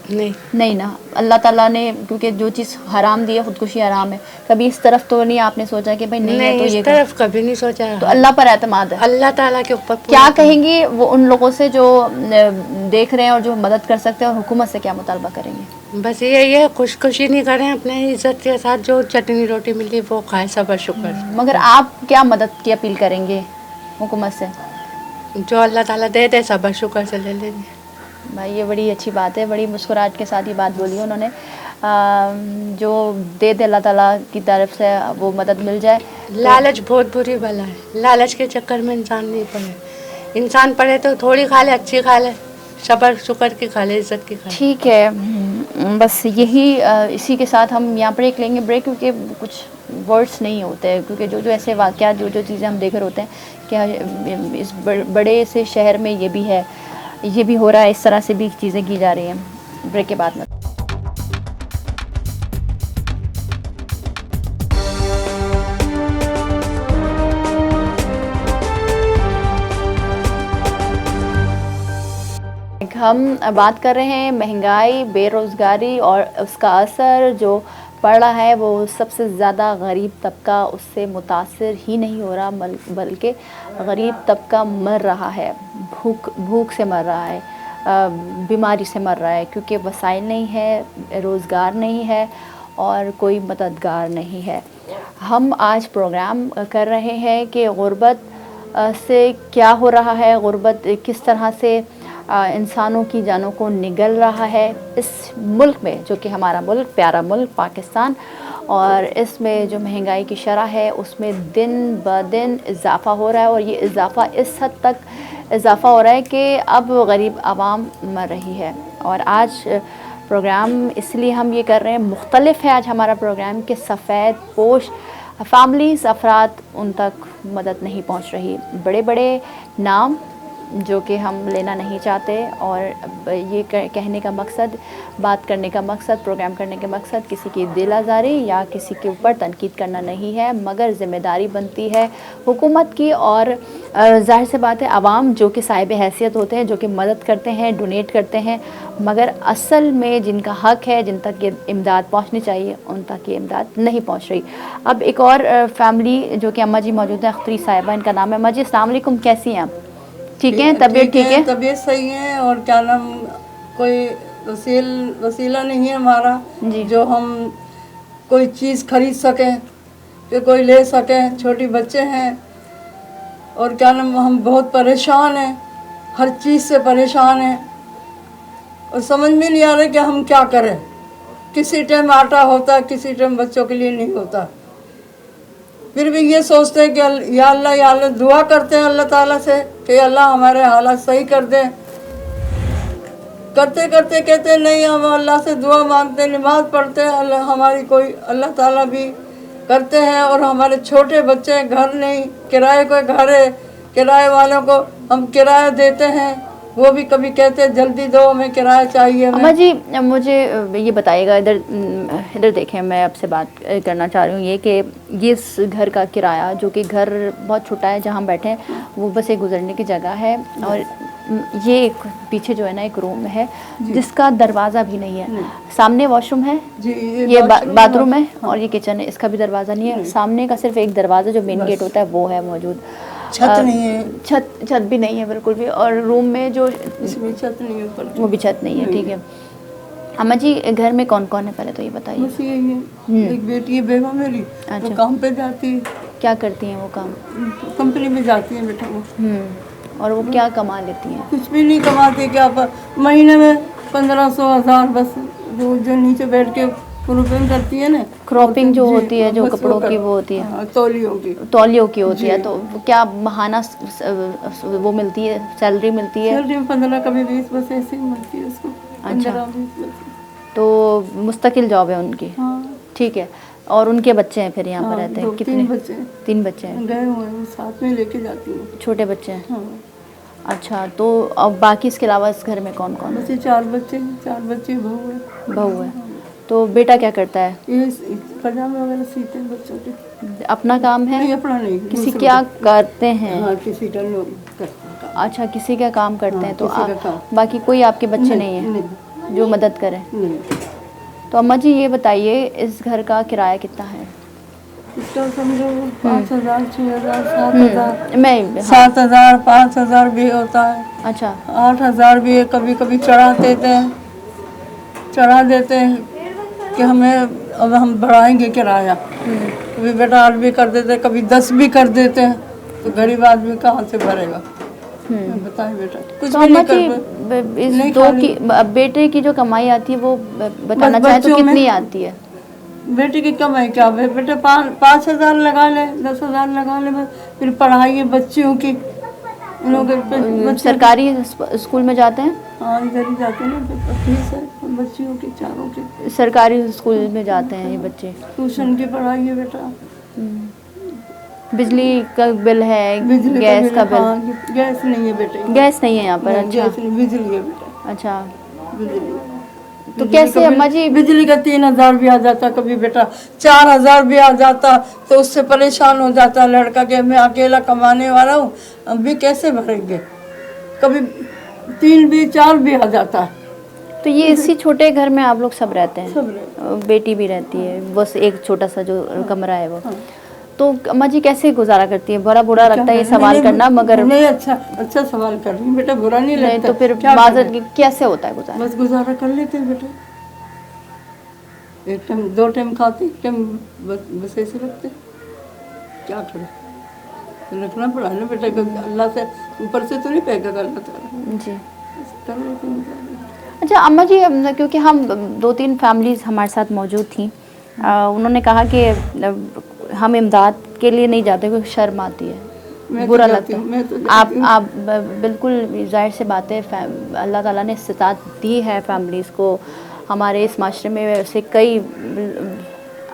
[SPEAKER 2] नहीं ना, अल्लाह ताला ने क्योंकि जो चीज़ हराम दी है, खुदकुशी हराम है, कभी इस तरफ तो नहीं आपने सोचा कि भाई नहीं है तो ये
[SPEAKER 4] इस तरफ कभी नहीं सोचा।
[SPEAKER 2] तो अल्लाह पर एतमाद है,
[SPEAKER 4] अल्लाह ताला के ऊपर।
[SPEAKER 2] क्या कहेंगी वो उन लोगों से जो देख रहे हैं और जो मदद कर सकते हैं, और हुकूमत से क्या मुतालबा करेंगे?
[SPEAKER 4] बस ये खुशकुशी नहीं करें, अपने इज्जत के साथ जो चटनी रोटी मिली वो खाए, सबर शुक्र।
[SPEAKER 2] मगर आप क्या मदद की अपील करेंगे हुकूमत से?
[SPEAKER 4] जो अल्लाह ताला दे दे सबर शुक्र से ले लेंगे।
[SPEAKER 2] भाई ये बड़ी अच्छी बात है, बड़ी मुस्कुराहट के साथ ये बात बोली उन्होंने। जो दे दे अल्लाह ताला की तरफ से वो मदद मिल जाए।
[SPEAKER 4] लालच बहुत बुरी बला है, लालच के चक्कर में इंसान नहीं पड़े। इंसान पड़े तो थोड़ी खा ले, अच्छी खा ले, सबर शुक्र की खा ले, इज्जत की खा ले।
[SPEAKER 2] ठीक है, बस यही इसी के साथ हम यहाँ पर एक लेंगे ब्रेक, क्योंकि कुछ वर्ड्स नहीं होते हैं, क्योंकि जो जो ऐसे वाक़यात जो जो चीज़ें हम देख रहे होते हैं कि इस बड़े से शहर में ये भी है, ये भी हो रहा है, इस तरह से भी चीज़ें की जा रही हैं। ब्रेक के बाद में हम बात कर रहे हैं महंगाई, बेरोज़गारी और उसका असर जो पड़ रहा है वो सबसे ज़्यादा गरीब तबका उससे मुतासिर ही नहीं हो रहा, बल्कि गरीब तबका मर रहा है, भूख से मर रहा है। बीमारी से मर रहा है, क्योंकि वसाइल नहीं है, रोज़गार नहीं है और कोई मददगार नहीं है। हम आज प्रोग्राम कर रहे हैं कि गुर्बत से क्या हो रहा है, गुर्बत किस तरह से इंसानों की जानों को निगल रहा है इस मुल्क में, जो कि हमारा मुल्क, प्यारा मुल्क पाकिस्तान। और इसमें जो महंगाई की शरह है उसमें दिन ब दिन इजाफ़ा हो रहा है, और ये इजाफ़ा इस हद तक इजाफ़ा हो रहा है कि अब गरीब आवाम मर रही है। और आज प्रोग्राम इसलिए हम ये कर रहे हैं, मुख्तलिफ है आज हमारा प्रोग्राम कि सफ़ेद पोश फैमिलीज़, अफराद, उन तक मदद नहीं पहुंच रही। बड़े बड़े नाम जो कि हम लेना नहीं चाहते, और ये कहने का मकसद, बात करने का मकसद, प्रोग्राम करने का मकसद किसी की दिल आज़ारी या किसी के ऊपर तनकीद करना नहीं है, मगर ज़िम्मेदारी बनती है हुकूमत की और ज़ाहिर सी बात है आवाम जो कि साहिब हैसियत होते हैं, जो कि मदद करते हैं, डोनेट करते हैं, मगर असल में जिनका हक़ है, जिन तक ये इमदाद पहुँचनी चाहिए, उन तक ये इमदाद नहीं पहुँच रही। अब एक और फैमिली जो कि अम्मा जी मौजूद हैं, अख्तरी साहिबा इनका नाम है। अम्मा जी अस्सलाम वालेकुम, कैसी हैं आप? ठीक है, तबीयत ठीक है?
[SPEAKER 5] तबीयत सही है, और क्या नाम, कोई वसीला नहीं है हमारा
[SPEAKER 2] जी।
[SPEAKER 5] जो हम कोई चीज़ खरीद सकें, कि कोई ले सकें। छोटी बच्चे हैं और क्या नाम, हम बहुत परेशान हैं, हर चीज़ से परेशान हैं, और समझ में नहीं आ रहा कि हम क्या करें। किसी टाइम आटा होता है, किसी टाइम बच्चों के लिए नहीं होता। फिर भी ये सोचते हैं कि या अल्लाह दुआ करते हैं अल्लाह ताला से कि अल्लाह हमारे हालात सही कर दे। करते करते कहते हैं नहीं, हम अल्लाह से दुआ मांगते हैं, नमाज पढ़ते हैं, अल्लाह हमारी कोई, अल्लाह ताला भी करते हैं। और हमारे छोटे बच्चे, घर नहीं, किराए का घर है, किराए वालों को हम किराया देते हैं, वो भी कभी कहते हैं जल्दी दो, हमें किराया चाहिए।
[SPEAKER 2] अम्मा जी मुझे ये बताइएगा, इधर देखें, मैं आपसे बात करना चाह रही हूँ ये कि ये इस घर का किराया, जो कि घर बहुत छोटा है जहाँ हम बैठे हैं, वो बस एक गुजरने की जगह है, और ये एक पीछे जो है ना एक रूम है जिसका दरवाज़ा भी नहीं है। सामने वॉशरूम है जी, ये बाथरूम है, और ये किचन है, इसका भी दरवाज़ा नहीं है। सामने का सिर्फ एक दरवाज़ा जो मेन गेट होता है वो है मौजूद,
[SPEAKER 5] छत नहीं है,
[SPEAKER 2] छत भी नहीं है बिल्कुल भी, और रूम में जो
[SPEAKER 5] इसमें छत नहीं है, ऊपर
[SPEAKER 2] वो भी छत नहीं है। ठीक है अम्मा जी, घर में कौन कौन है पहले तो ये बताइए।
[SPEAKER 5] बस यही है, एक बेटी है बेवा मेरी, वो काम पे जाती है।
[SPEAKER 2] क्या करती हैं वो काम?
[SPEAKER 5] कंपनी में जाती है बेटा वो।
[SPEAKER 2] और वो क्या कमा लेती हैं?
[SPEAKER 5] कुछ भी नहीं कमाती, क्या महीने में 1500-1000 बस, जो नीचे बैठ के क्रॉपिंग करती है ना,
[SPEAKER 2] क्रॉपिंग जो होती है, जो कपड़ों की वो होती है, तौलियों की होती है, तो क्या महाना वो मिलती है, सैलरी मिलती है?
[SPEAKER 5] सैलरी 15, कभी 20, बस ऐसे ही मिलती है उसको।
[SPEAKER 2] अच्छा, तो मुस्तकिल जॉब है उनकी। ठीक है, और उनके बच्चे हैं फिर यहाँ पर रहते हैं? कितने बच्चे? 3 बच्चे हैं,
[SPEAKER 5] गए हुए हैं, साथ में लेके जाती हूँ।
[SPEAKER 2] छोटे बच्चे हैं? अच्छा, तो अब बाकी इसके अलावा इस घर में कौन कौन है?
[SPEAKER 5] बच्चे 4 बच्चे हैं, 4 बच्चे, बहू है।
[SPEAKER 2] तो बेटा क्या करता है?
[SPEAKER 5] ये पजामे वगैरह सीते हैं बच्चों के।
[SPEAKER 2] अपना काम है?
[SPEAKER 5] नहीं, अपना नहीं,
[SPEAKER 2] किसी क्या करते हैं?
[SPEAKER 5] हाँ, किसी का लोग करते हैं।
[SPEAKER 2] अच्छा, किसी का काम करते हैं। तो बाकी कोई आपके बच्चे नहीं है जो मदद करें?
[SPEAKER 5] नहीं।
[SPEAKER 2] तो अम्मा जी ये बताइए, इस घर का किराया कितना है?
[SPEAKER 5] इसका समझो 5000, 6000, 7000,
[SPEAKER 2] मैं
[SPEAKER 5] 7000, 5000 भी होता है।
[SPEAKER 2] अच्छा,
[SPEAKER 5] 8000 भी है, कभी कभी चढ़ा देते हैं कि हमें अब हम बढ़ाएंगे किराया। कभी बेटा 8 भी कर देते हैं, कभी 10 भी कर देते हैं, तो गरीब आदमी कहाँ से भरेगा? बताए बेटा, कुछ
[SPEAKER 2] तो
[SPEAKER 5] भी
[SPEAKER 2] अम्मा
[SPEAKER 5] नहीं
[SPEAKER 2] जी इस दो की बेटे की जो कमाई आती है वो बताना चाहे तो कितनी आती है?
[SPEAKER 5] बेटे की कमाई क्या है बेटे, 5000 लगा ले, 10000 लगा ले, बस। फिर पढ़ाई है बच्चियों की, इन लोग
[SPEAKER 2] सरकारी स्कूल में जाते हैं?
[SPEAKER 5] हाँ, इधर ही जाते हैं ना, फीस है बच्चियों की, चारों की।
[SPEAKER 2] सरकारी स्कूल में जाते हैं ये बच्चे।
[SPEAKER 5] ट्यूशन की पढ़ाई है बेटा।
[SPEAKER 2] बिजली का बिल है, गैस का बिल?
[SPEAKER 5] हाँ, गैस नहीं है बेटे,
[SPEAKER 2] गैस नहीं है यहाँ पर। अच्छा,
[SPEAKER 5] गैस नहीं, बिजली है बेटा।
[SPEAKER 2] अच्छा,
[SPEAKER 5] बिजली
[SPEAKER 2] तो कैसे अम्मा जी?
[SPEAKER 5] बिजली का 3000 भी आ जाता, कभी बेटा 4000 भी आ जाता, तो उससे परेशान हो जाता लड़का कि मैं अकेला कमाने वाला हूँ, अभी कैसे भरेंगे। कभी 3 भी 4 भी आ जाता है।
[SPEAKER 2] तो ये इसी छोटे घर में आप लोग सब रहते हैं?
[SPEAKER 5] सब रहते।
[SPEAKER 2] बेटी भी रहती है, बस एक छोटा सा जो कमरा है वो। तो अम्मा जी कैसे गुजारा करती है? बड़ा बुरा लगता है ये सवाल करना, मगर
[SPEAKER 5] नहीं, अच्छा सवाल कर रही हूँ बेटा, बुरा नहीं
[SPEAKER 2] नहीं
[SPEAKER 5] लगता।
[SPEAKER 2] तो फिर
[SPEAKER 5] क्या
[SPEAKER 2] माजरत
[SPEAKER 5] करें?
[SPEAKER 2] कैसे होता है गुजारा?
[SPEAKER 5] बस गुजारा कर लेते हैं बेटा, एक टाइम 2 टाइम खाते, एक टाइम बस ऐसे रखते, क्या करें? तो रखना पड़ा ना बेटा, क्योंकि अल्लाह से ऊपर से तो नहीं पैगा करना था,
[SPEAKER 2] जी।
[SPEAKER 5] कर लेते हैं।
[SPEAKER 2] अच्छा अम्मा जी, क्योंकि हम 2-3 फैमिलीज़ हमारे साथ मौजूद थी, उन्होंने कहा कि हम इमदाद के लिए नहीं जाते क्योंकि शर्म आती है,
[SPEAKER 5] मैं तो
[SPEAKER 2] बुरा
[SPEAKER 5] जाती
[SPEAKER 2] लगता
[SPEAKER 5] हूँ, मैं तो
[SPEAKER 2] है।
[SPEAKER 5] जाती हूँ।
[SPEAKER 2] आप बिल्कुल जाहिर सी बात है, अल्लाह ताला ने इस्तिताअत दी है फैमिलीज़ को। हमारे इस माशरे में ऐसे कई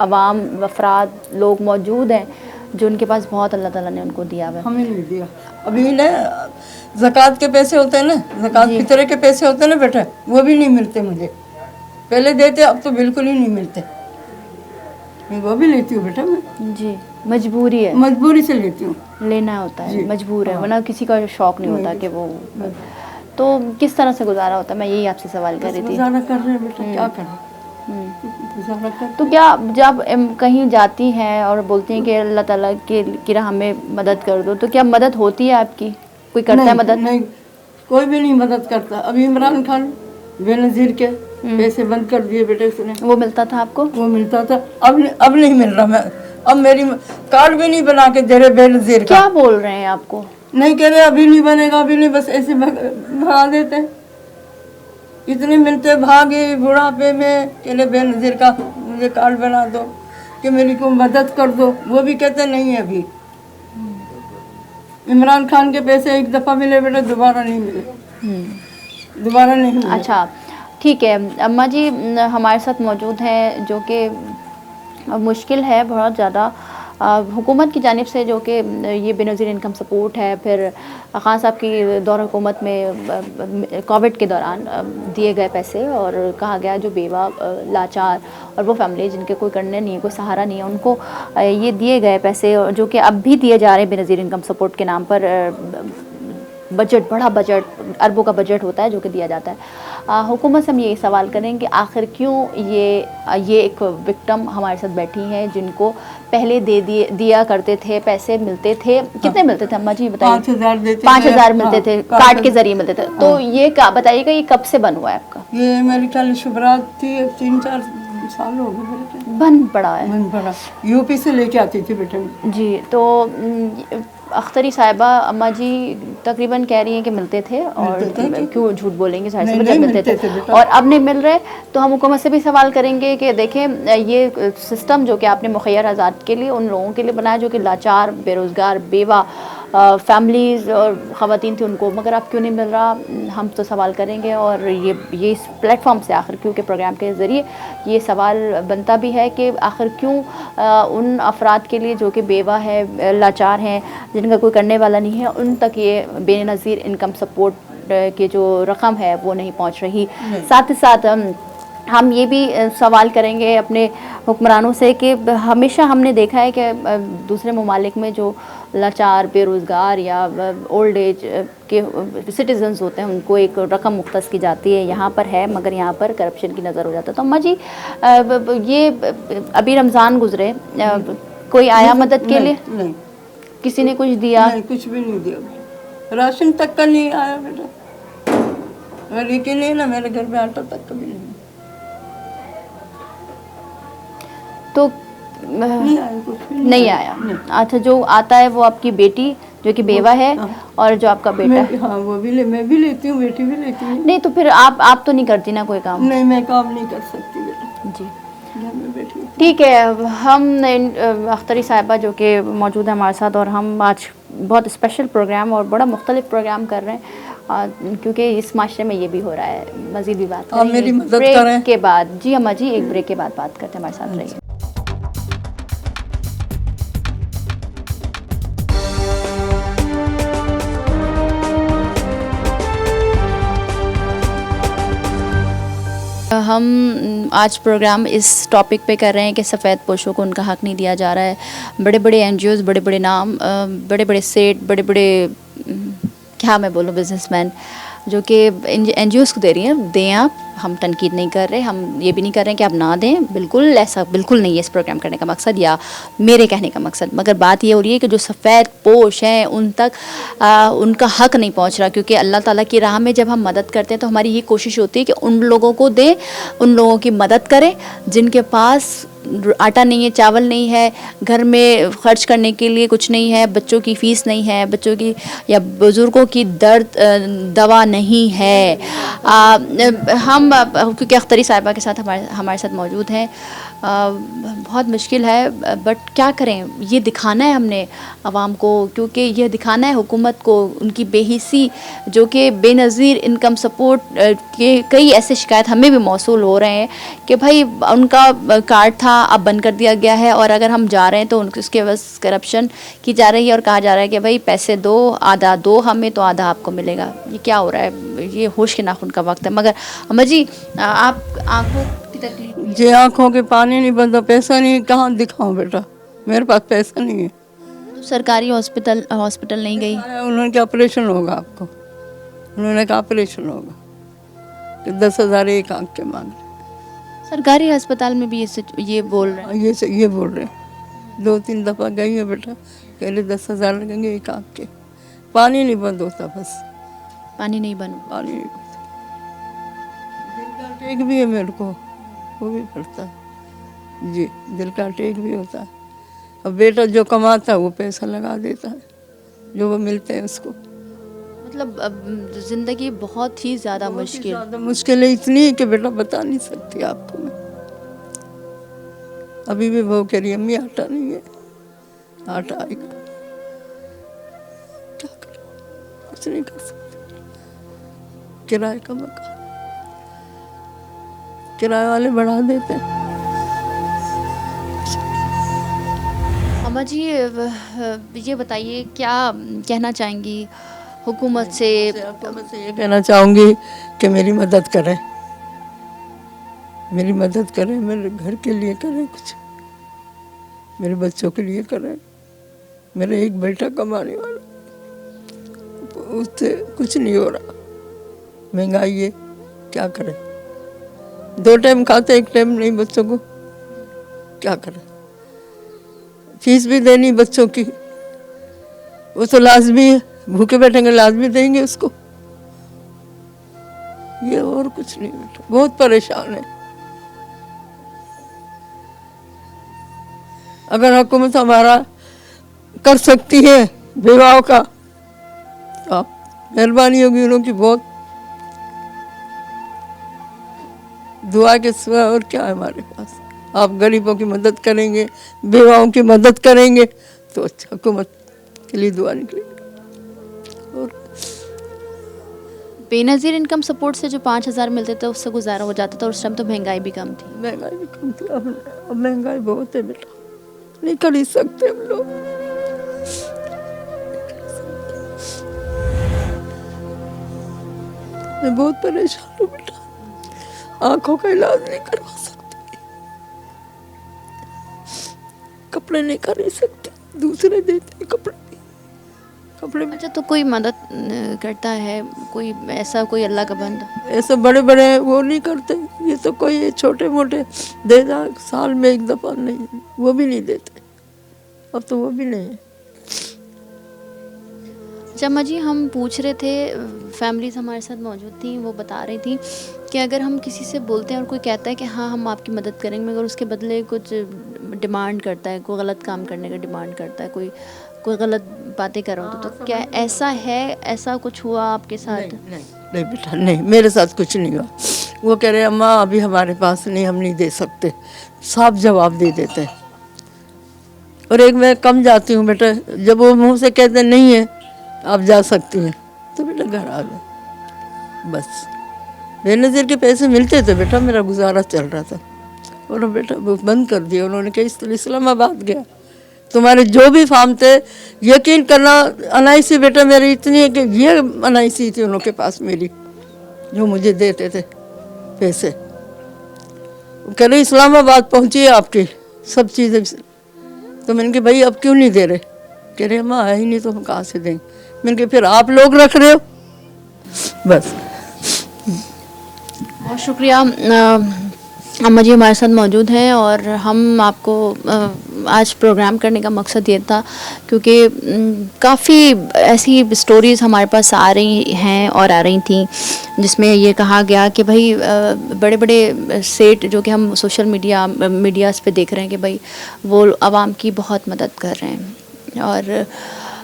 [SPEAKER 2] अवाम अफराद लोग मौजूद हैं जो उनके पास बहुत अल्लाह ताला ने उनको दिया हुआ है।
[SPEAKER 5] हमें नहीं दिया। अभी ना ज़कात के पैसे होते हैं ना, ज़कात फितरे के पैसे होते हैं ना बेटा, वो भी नहीं मिलते मुझे। पहले देते, अब तो बिल्कुल ही नहीं मिलते। मैं वो भी लेती हूँ बेटा, मैं
[SPEAKER 2] जी, मजबूरी है,
[SPEAKER 5] मजबूरी से लेती हूँ।
[SPEAKER 2] लेना होता है,
[SPEAKER 5] जी,
[SPEAKER 2] मजबूर है,
[SPEAKER 5] हाँ।
[SPEAKER 2] वरना किसी का शौक नहीं होता कि वो। तो किस तरह से गुजारा होता है, मैं यही आपसे सवाल कर
[SPEAKER 5] बस
[SPEAKER 2] रही थी।
[SPEAKER 5] गुजारा कर रहे हैं बेटा, क्या करें? गुजारा कर।
[SPEAKER 2] तो क्या जब कहीं जाती हैं और बोलती हैं कि अल्लाह ताला की राह में मदद कर दो, तो क्या मदद होती है आपकी? कोई करता है मदद?
[SPEAKER 5] नहीं, कोई भी नहीं मदद करता। अभी इमरान खान बेनज़ीर के पैसे बंद कर दिए बेटे उसने,
[SPEAKER 2] वो मिलता था आपको?
[SPEAKER 5] वो मिलता था, अब नहीं मिल रहा। मैं अब मेरी कार्ड भी नहीं बना के दे रहे बेनज़ीर का।
[SPEAKER 2] क्या बोल रहे हैं आपको?
[SPEAKER 5] नहीं कह रहे अभी नहीं बनेगा, अभी नहीं, बस ऐसे भगा देते हैं। इतने मिलते भागे बुढ़ापे में, कह रहे बेनज़ीर का मुझे कार्ड बना दो कि मेरी को मदद कर दो, वो भी कहते नहीं है अभी। इमरान खान के पैसे एक दफ़ा मिले बेटा, दोबारा नहीं मिले, दोबारा नहीं मिले।
[SPEAKER 2] अच्छा ठीक है अम्मा जी, हमारे साथ मौजूद हैं जो कि मुश्किल है बहुत ज़्यादा हुकूमत की जानिब से, जो कि ये बेनज़ीर इनकम सपोर्ट है। फिर ख़ान साहब की दौर हुकूमत में कोविड के दौरान दिए गए पैसे, और कहा गया जो बेवा लाचार और वो फैमिली जिनके कोई करने नहीं है, कोई सहारा नहीं है, उनको ये दिए गए पैसे, जो कि अब भी दिए जा रहे हैं बेनज़ीर इनकम सपोर्ट के नाम पर। बजट, बड़ा बजट, अरबों का बजट होता है जो कि दिया जाता है। हुकूमत से हम यही सवाल करें कि आखिर क्यों ये एक विक्टिम हमारे साथ बैठी हैं जिनको पहले दिया करते थे, पैसे मिलते थे। कितने मिलते थे अम्मा जी बताइए?
[SPEAKER 5] 5,000 देते,
[SPEAKER 2] 5,000 मिलते थे, कार्ड के जरिए मिलते थे। तो ये बताइएगा ये कब से बन हुआ है आपका?
[SPEAKER 5] ये मेरे ख्याल शुभरात थी, 3-4 साल हो गए बेटे,
[SPEAKER 2] बन पड़ा है।
[SPEAKER 5] मन पड़ा। यूपी से लेके आती थी बेटे।
[SPEAKER 2] जी, तो अख्तरी साहिबा अम्मा जी तकरीबन कह रही हैं कि मिलते थे, और क्यों झूठ बोलेंगे, साहिब से मतलब मिलते थे और अब नहीं मिल रहे। तो हम हुकूमत से भी सवाल करेंगे कि देखें ये सिस्टम जो कि आपने मुखैर आज़ाद के लिए उन लोगों के लिए बनाया जो कि लाचार, बेरोज़गार, बेवा फैमिलीज़ और ख़वातीन थी उनको, मगर अब क्यों नहीं मिल रहा, हम तो सवाल करेंगे। और ये इस प्लेटफॉर्म से आखिर क्यों के प्रोग्राम के ज़रिए ये सवाल बनता भी है कि आखिर क्यों उन अफराद के लिए जो कि बेवा है, लाचार हैं, जिनका कोई करने वाला नहीं है, उन तक ये बेनज़ीर इनकम सपोर्ट की जो रकम है वो नहीं पहुंच रही। साथ ही साथ हम ये भी सवाल करेंगे अपने हुक्मरानों से कि हमेशा हमने देखा है कि दूसरे ममालिक में जो लाचार, बेरोज़गार या ओल्ड एज के सिटीजन्स होते हैं उनको एक रकम मुख्तस की जाती है, यहाँ पर है मगर यहाँ पर करप्शन की नज़र हो जाता है। तो अम्मा जी ये अभी रमज़ान गुजरे, कोई आया मदद के लिए?
[SPEAKER 5] नहीं,
[SPEAKER 2] किसी ने कुछ दिया?
[SPEAKER 5] नहीं, कुछ भी नहीं दिया, राशन तक का नहीं आया बेटा। अगर ये के लिए ना मेरे घर में आटा तक का भी नहीं,
[SPEAKER 2] तो
[SPEAKER 5] नहीं आया, कुछ भी
[SPEAKER 2] नहीं आया। अच्छा, जो आता है वो आपकी बेटी जो कि बेवा है और जो आपका बेटा है?
[SPEAKER 5] हाँ, वो भी मैं भी लेती हूँ, बेटी भी लेती हूँ।
[SPEAKER 2] नहीं तो फिर आप तो नहीं करती ना कोई काम?
[SPEAKER 5] नहीं, मैं काम नहीं कर सकती बेटा
[SPEAKER 2] जी,
[SPEAKER 5] घर में बैठी हूँ।
[SPEAKER 2] ठीक है। हम अख्तरी साहिबा जो कि मौजूद है हमारे साथ, और हम आज बहुत स्पेशल प्रोग्राम और बड़ा मुख्तलिफ प्रोग्राम कर रहे हैं क्योंकि इस माशरे में ये भी हो रहा है। मज़ीद भी बात
[SPEAKER 5] आप मेरी मदद
[SPEAKER 2] ब्रेक
[SPEAKER 5] करें।
[SPEAKER 2] के बाद। जी अम्मा जी, एक ब्रेक के बाद बात करते हैं, हमारे साथ रहिए। हम आज प्रोग्राम इस टॉपिक पे कर रहे हैं कि सफ़ेद पोशों को उनका हक़ नहीं दिया जा रहा है। बड़े बड़े NGOs, बड़े बड़े नाम, बड़े बड़े सेठ, बड़े बड़े क्या मैं बोलूँ, बिजनेसमैन
[SPEAKER 1] जो कि NGOs को दे रही हैं, दें आप, हम तनकीद नहीं कर रहे, हम ये भी नहीं कर रहे हैं कि आप ना दें, बिल्कुल ऐसा बिल्कुल नहीं है इस प्रोग्राम करने का मकसद या मेरे कहने का मकसद। मगर बात ये हो रही है कि जो सफ़ेद पोश हैं उन तक उनका हक नहीं पहुंच रहा, क्योंकि अल्लाह ताला की राह में जब हम मदद करते हैं तो हमारी ये कोशिश होती है कि उन लोगों को दें, उन लोगों की मदद करें जिनके पास आटा नहीं है, चावल नहीं है, घर में खर्च करने के लिए कुछ नहीं है, बच्चों की फ़ीस नहीं है, बच्चों की या बुज़ुर्गों की दर्द दवा नहीं है। हम क्योंकि अख्तरी साहिबा के साथ हमारे साथ मौजूद हैं, बहुत मुश्किल है, बट क्या करें, ये दिखाना है हमने आवाम को, क्योंकि ये दिखाना है हुकूमत को उनकी बेहिसी, जो कि बेनज़ीर इनकम सपोर्ट के कई ऐसे शिकायत हमें भी मौसूल हो रहे हैं कि भाई उनका कार्ड था, अब बंद कर दिया गया है, और अगर हम जा रहे हैं तो उसके बस करप्शन की जा रही है और कहा जा रहा है कि भाई पैसे दो, आधा दो हमें तो आधा आपको मिलेगा। ये क्या हो रहा है? ये होश के नाखून का वक्त है। मगर अम्मा जी, आप आंखों की तकलीफ
[SPEAKER 5] जी, आँखों के पानी नहीं बनता, पैसा नहीं, कहाँ दिखाऊं बेटा, मेरे पास पैसा नहीं है।
[SPEAKER 1] सरकारी हॉस्पिटल नहीं गई?
[SPEAKER 5] उन्होंने कहा ऑपरेशन होगा आपको, उन्होंने कहा ऑपरेशन होगा, कि 10,000 एक आँख के मांग रहे।
[SPEAKER 1] सरकारी अस्पताल में भी ये बोल रहे हैं?
[SPEAKER 5] ये बोल रहे हैं, 2-3 दफ़ा गई है बेटा, कह रहे 10,000 लगेंगे एक आँख के। पानी नहीं बंद होता, बस
[SPEAKER 1] पानी नहीं बन
[SPEAKER 5] पानी नहीं बंद। दिल का अटैक भी है मेरे को, वो भी पड़ता है जी, दिल का अटैक भी होता है। अब बेटा जो कमाता है वो पैसा लगा देता है, जो वो मिलते हैं उसको।
[SPEAKER 1] मतलब अब ज़िंदगी बहुत ही ज़्यादा मुश्किल।
[SPEAKER 5] ज़्यादा मुश्किल है, इतनी कि बेटा बता नहीं सकती आपको मैं। अभी भी वो कह रही है अम्मी आटा नहीं है, आटा आएगा, क्या करें, कुछ नहीं कर सकते। किराए का मकान, किराए वाले बढ़ा देते हैं।
[SPEAKER 1] अम्मा जी, ये बताइए क्या कहना चाहेंगी हुकूमत से?
[SPEAKER 5] हुकूमत से ये कहना चाहूँगी कि मेरी मदद करें, मेरी मदद करें, मेरे घर के लिए करें कुछ, मेरे बच्चों के लिए करें। मेरा एक बेटा कमाने वाला, उससे कुछ नहीं हो रहा, महंगाई है, क्या करें, 2 टाइम खाते, 1 टाइम नहीं बच्चों को, क्या करें। फीस भी देनी बच्चों की, वो तो लाजमी है, भूखे बैठेंगे लाजमी देंगे उसको, ये और कुछ नहीं बेटा, बहुत परेशान है। अगर हुकूमत हमारा कर सकती है विवाह का, तो आप मेहरबानी होगी उनकी बहुत। दुआ के सिवा और क्या है हमारे पास। आप गरीबों की मदद करेंगे, विवाहों की मदद करेंगे तो अच्छा हुकूमत के लिए दुआ निकलेगी। और
[SPEAKER 1] बेनज़ीर इनकम सपोर्ट से जो 5,000 मिलते थे उससे गुजारा हो जाता था, उस टाइम तो महंगाई भी कम थी।
[SPEAKER 5] महंगाई भी कम थी, अब महंगाई बहुत है बेटा, नहीं खरीद सकते हम लोग। मैं बहुत परेशान हूँ बेटा, आंखों का इलाज नहीं करवा सकती, कपड़े नहीं खरीद सकते, दूसरे देते हैं कपड़े।
[SPEAKER 1] अच्छा, तो कोई मदद करता है, कोई ऐसा, कोई अल्लाह का बंदा?
[SPEAKER 5] ऐसे बड़े बड़े वो नहीं करते, ये तो कोई छोटे मोटे दे जा, साल में 1 दफ़ा, नहीं वो भी नहीं देते, अब तो वो भी नहीं है।
[SPEAKER 1] जम्मा जी, हम पूछ रहे थे, फैमिलीज़ हमारे साथ मौजूद थी, वो बता रही थी कि अगर हम किसी से बोलते हैं और कोई कहता है कि हाँ हम आपकी मदद करेंगे, मगर उसके बदले कुछ डिमांड करता है, कोई गलत काम करने का डिमांड करता है, कोई गलत बातें करो तो क्या ऐसा है, ऐसा कुछ हुआ आपके साथ?
[SPEAKER 5] नहीं बेटा, नहीं, मेरे साथ कुछ नहीं हुआ। वो कह रहे अम्मा अभी हमारे पास नहीं, हम नहीं दे सकते, साफ जवाब दे देते हैं। और एक मैं कम जाती हूँ बेटा, जब वो मुँह से कहते नहीं है आप जा सकती हैं, तो बेटा घर आ गए, बस। बेनज़ीर के पैसे मिलते थे बेटा, मेरा गुजारा चल रहा था, और बेटा वो बंद कर दिया उन्होंने, कहा इसलिए इस्लामाबाद गया। तुम्हारे जो भी फार्म थे, यकीन करना, अनाइसी बेटा मेरी इतनी है कि ये अनाइसी थी उनके पास मेरी, जो मुझे देते थे पैसे। कह रहे इस्लामाबाद पहुंची है आपकी सब चीज़ें, तो मैंने कहा भाई अब क्यों नहीं दे रहे? कह रहे अम्मा है ही नहीं तो हम कहाँ से देंगे। मैंने कहा फिर आप लोग रख रहे हो। बस।
[SPEAKER 1] बहुत शुक्रिया। अम्मा जी हमारे साथ मौजूद हैं और हम आपको आज प्रोग्राम करने का मकसद ये था क्योंकि काफ़ी ऐसी स्टोरीज़ हमारे पास आ रही हैं और आ रही थी जिसमें ये कहा गया कि भाई बड़े बड़े सेठ जो कि हम सोशल मीडियाज़ पे देख रहे हैं कि भाई वो आवाम की बहुत मदद कर रहे हैं और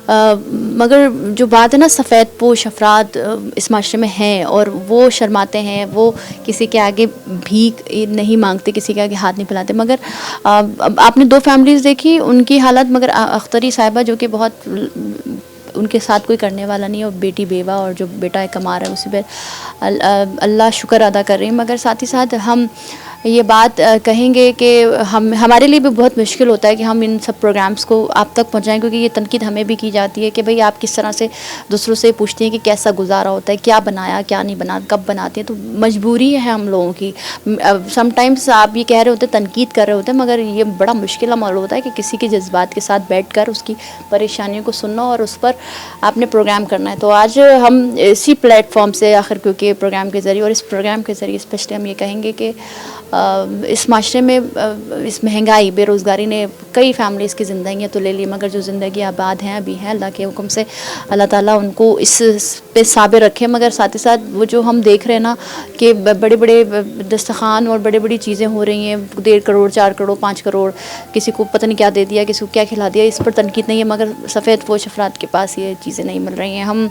[SPEAKER 1] मगर जो बात है ना सफ़ेद पोश अफराद इस माशरे में हैं और वो शर्माते हैं, वो किसी के आगे भीख नहीं मांगते, किसी के आगे हाथ नहीं फैलाते। मगर आपने 2 फैमिलीज़ देखी, उनकी हालत, मगर अख्तरी साहिबा जो कि बहुत उनके साथ कोई करने वाला नहीं है और बेटी बेवा और जो बेटा कमा रहा है उसी पर अल्लाह शुक्र अदा कर रही है। मगर साथ ही साथ हम ये बात कहेंगे कि हमारे लिए भी बहुत मुश्किल होता है कि हम इन सब प्रोग्राम्स को आप तक पहुंचाएं क्योंकि ये तनकीद हमें भी की जाती है कि भाई आप किस तरह से दूसरों से पूछती हैं कि कैसा गुजारा होता है, क्या बनाया क्या नहीं बना, कब बनाते हैं। तो मजबूरी है हम लोगों की। समटाइम्स आप ये कह रहे होते तनकीद कर रहे होते हैं मगर ये बड़ा मुश्किल अमल होता है कि किसी के जज्बात के साथ बैठ कर उसकी परेशानियों को सुनना और उस पर आपने प्रोग्राम करना है। तो आज हम इसी प्लेटफॉर्म से आखिर क्योंकि प्रोग्राम के ज़रिए और इस प्रोग्राम के ज़रिए स्पेशली हम ये कहेंगे कि इस माशरे में इस महंगाई बेरोज़गारी ने कई फैमिलीज़ की ज़िंदगियाँ तो ले ली मगर जो ज़िंदगी आबाद हैं अभी हैं अल्लाह के हुक्म से अल्लाह ताला उनको इस पे साबिर रखे। मगर साथ ही साथ वो जो हम देख रहे हैं ना कि बड़े बड़े दस्तखान और बड़ी बड़ी चीज़ें हो रही हैं, 1.5 करोड़ 4 करोड़ 5 करोड़, किसी को पता नहीं क्या दे दिया, किसी को क्या खिला दिया, इस पर तनकीद नहीं है मगर सफ़ेद पोश अफराद के पास ये चीज़ें नहीं मिल रही हैं। हम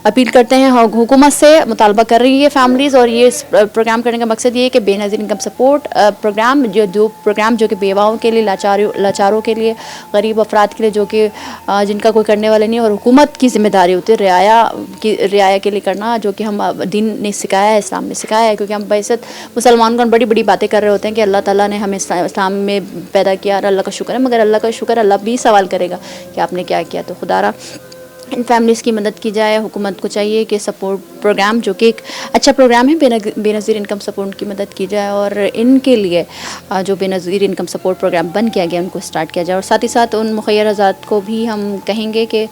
[SPEAKER 1] अपील करते हैं हुकूमत से, मुतालबा कर रही है फैमिलीज़ और ये प्रोग्राम करने का मकसद ये है कि बेनज़ीर इनकम सपोर्ट प्रोग्राम जो कि बेवाओं के लिए, लाचारों के लिए, गरीब अफराद के लिए जो कि जिनका कोई करने वाला नहीं और हुकूमत की ज़िम्मेदारी होती है रियाया के लिए करना, जो कि हम दीन ने सिखाया है, इस्लाम ने सिखाया है। क्योंकि हम बैसत मुसलमान को बड़ी बड़ी बातें कर रहे होते हैं कि अल्लाह ताला ने हमें इस्लाम में पैदा किया और अल्लाह का शुक्र है, मगर अल्लाह का शुक्र अल्लाह भी सवाल करेगा कि आपने क्या किया। तो खुदारा इन फैमिलीज़ की मदद की जाए। हुकूमत को चाहिए कि सपोर्ट प्रोग्राम जो कि एक अच्छा प्रोग्राम है बेनज़ीर इनकम सपोर्ट की मदद की जाए और इनके लिए जो बेनज़ीर इनकम सपोर्ट प्रोग्राम बंद किया गया उनको स्टार्ट किया जाए। और साथ ही साथ उन मुखय्यर आज़ाद को भी हम कहेंगे कि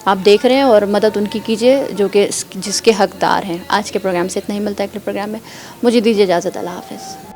[SPEAKER 1] आप देख रहे हैं और मदद उनकी कीजिए जो कि जिसके हकदार हैं। आज के प्रोग्राम से इतना ही, मिलता है अगले प्रोग्राम में। मुझे दीजिए इजाज़त। अल्लाह हाफ़िज़।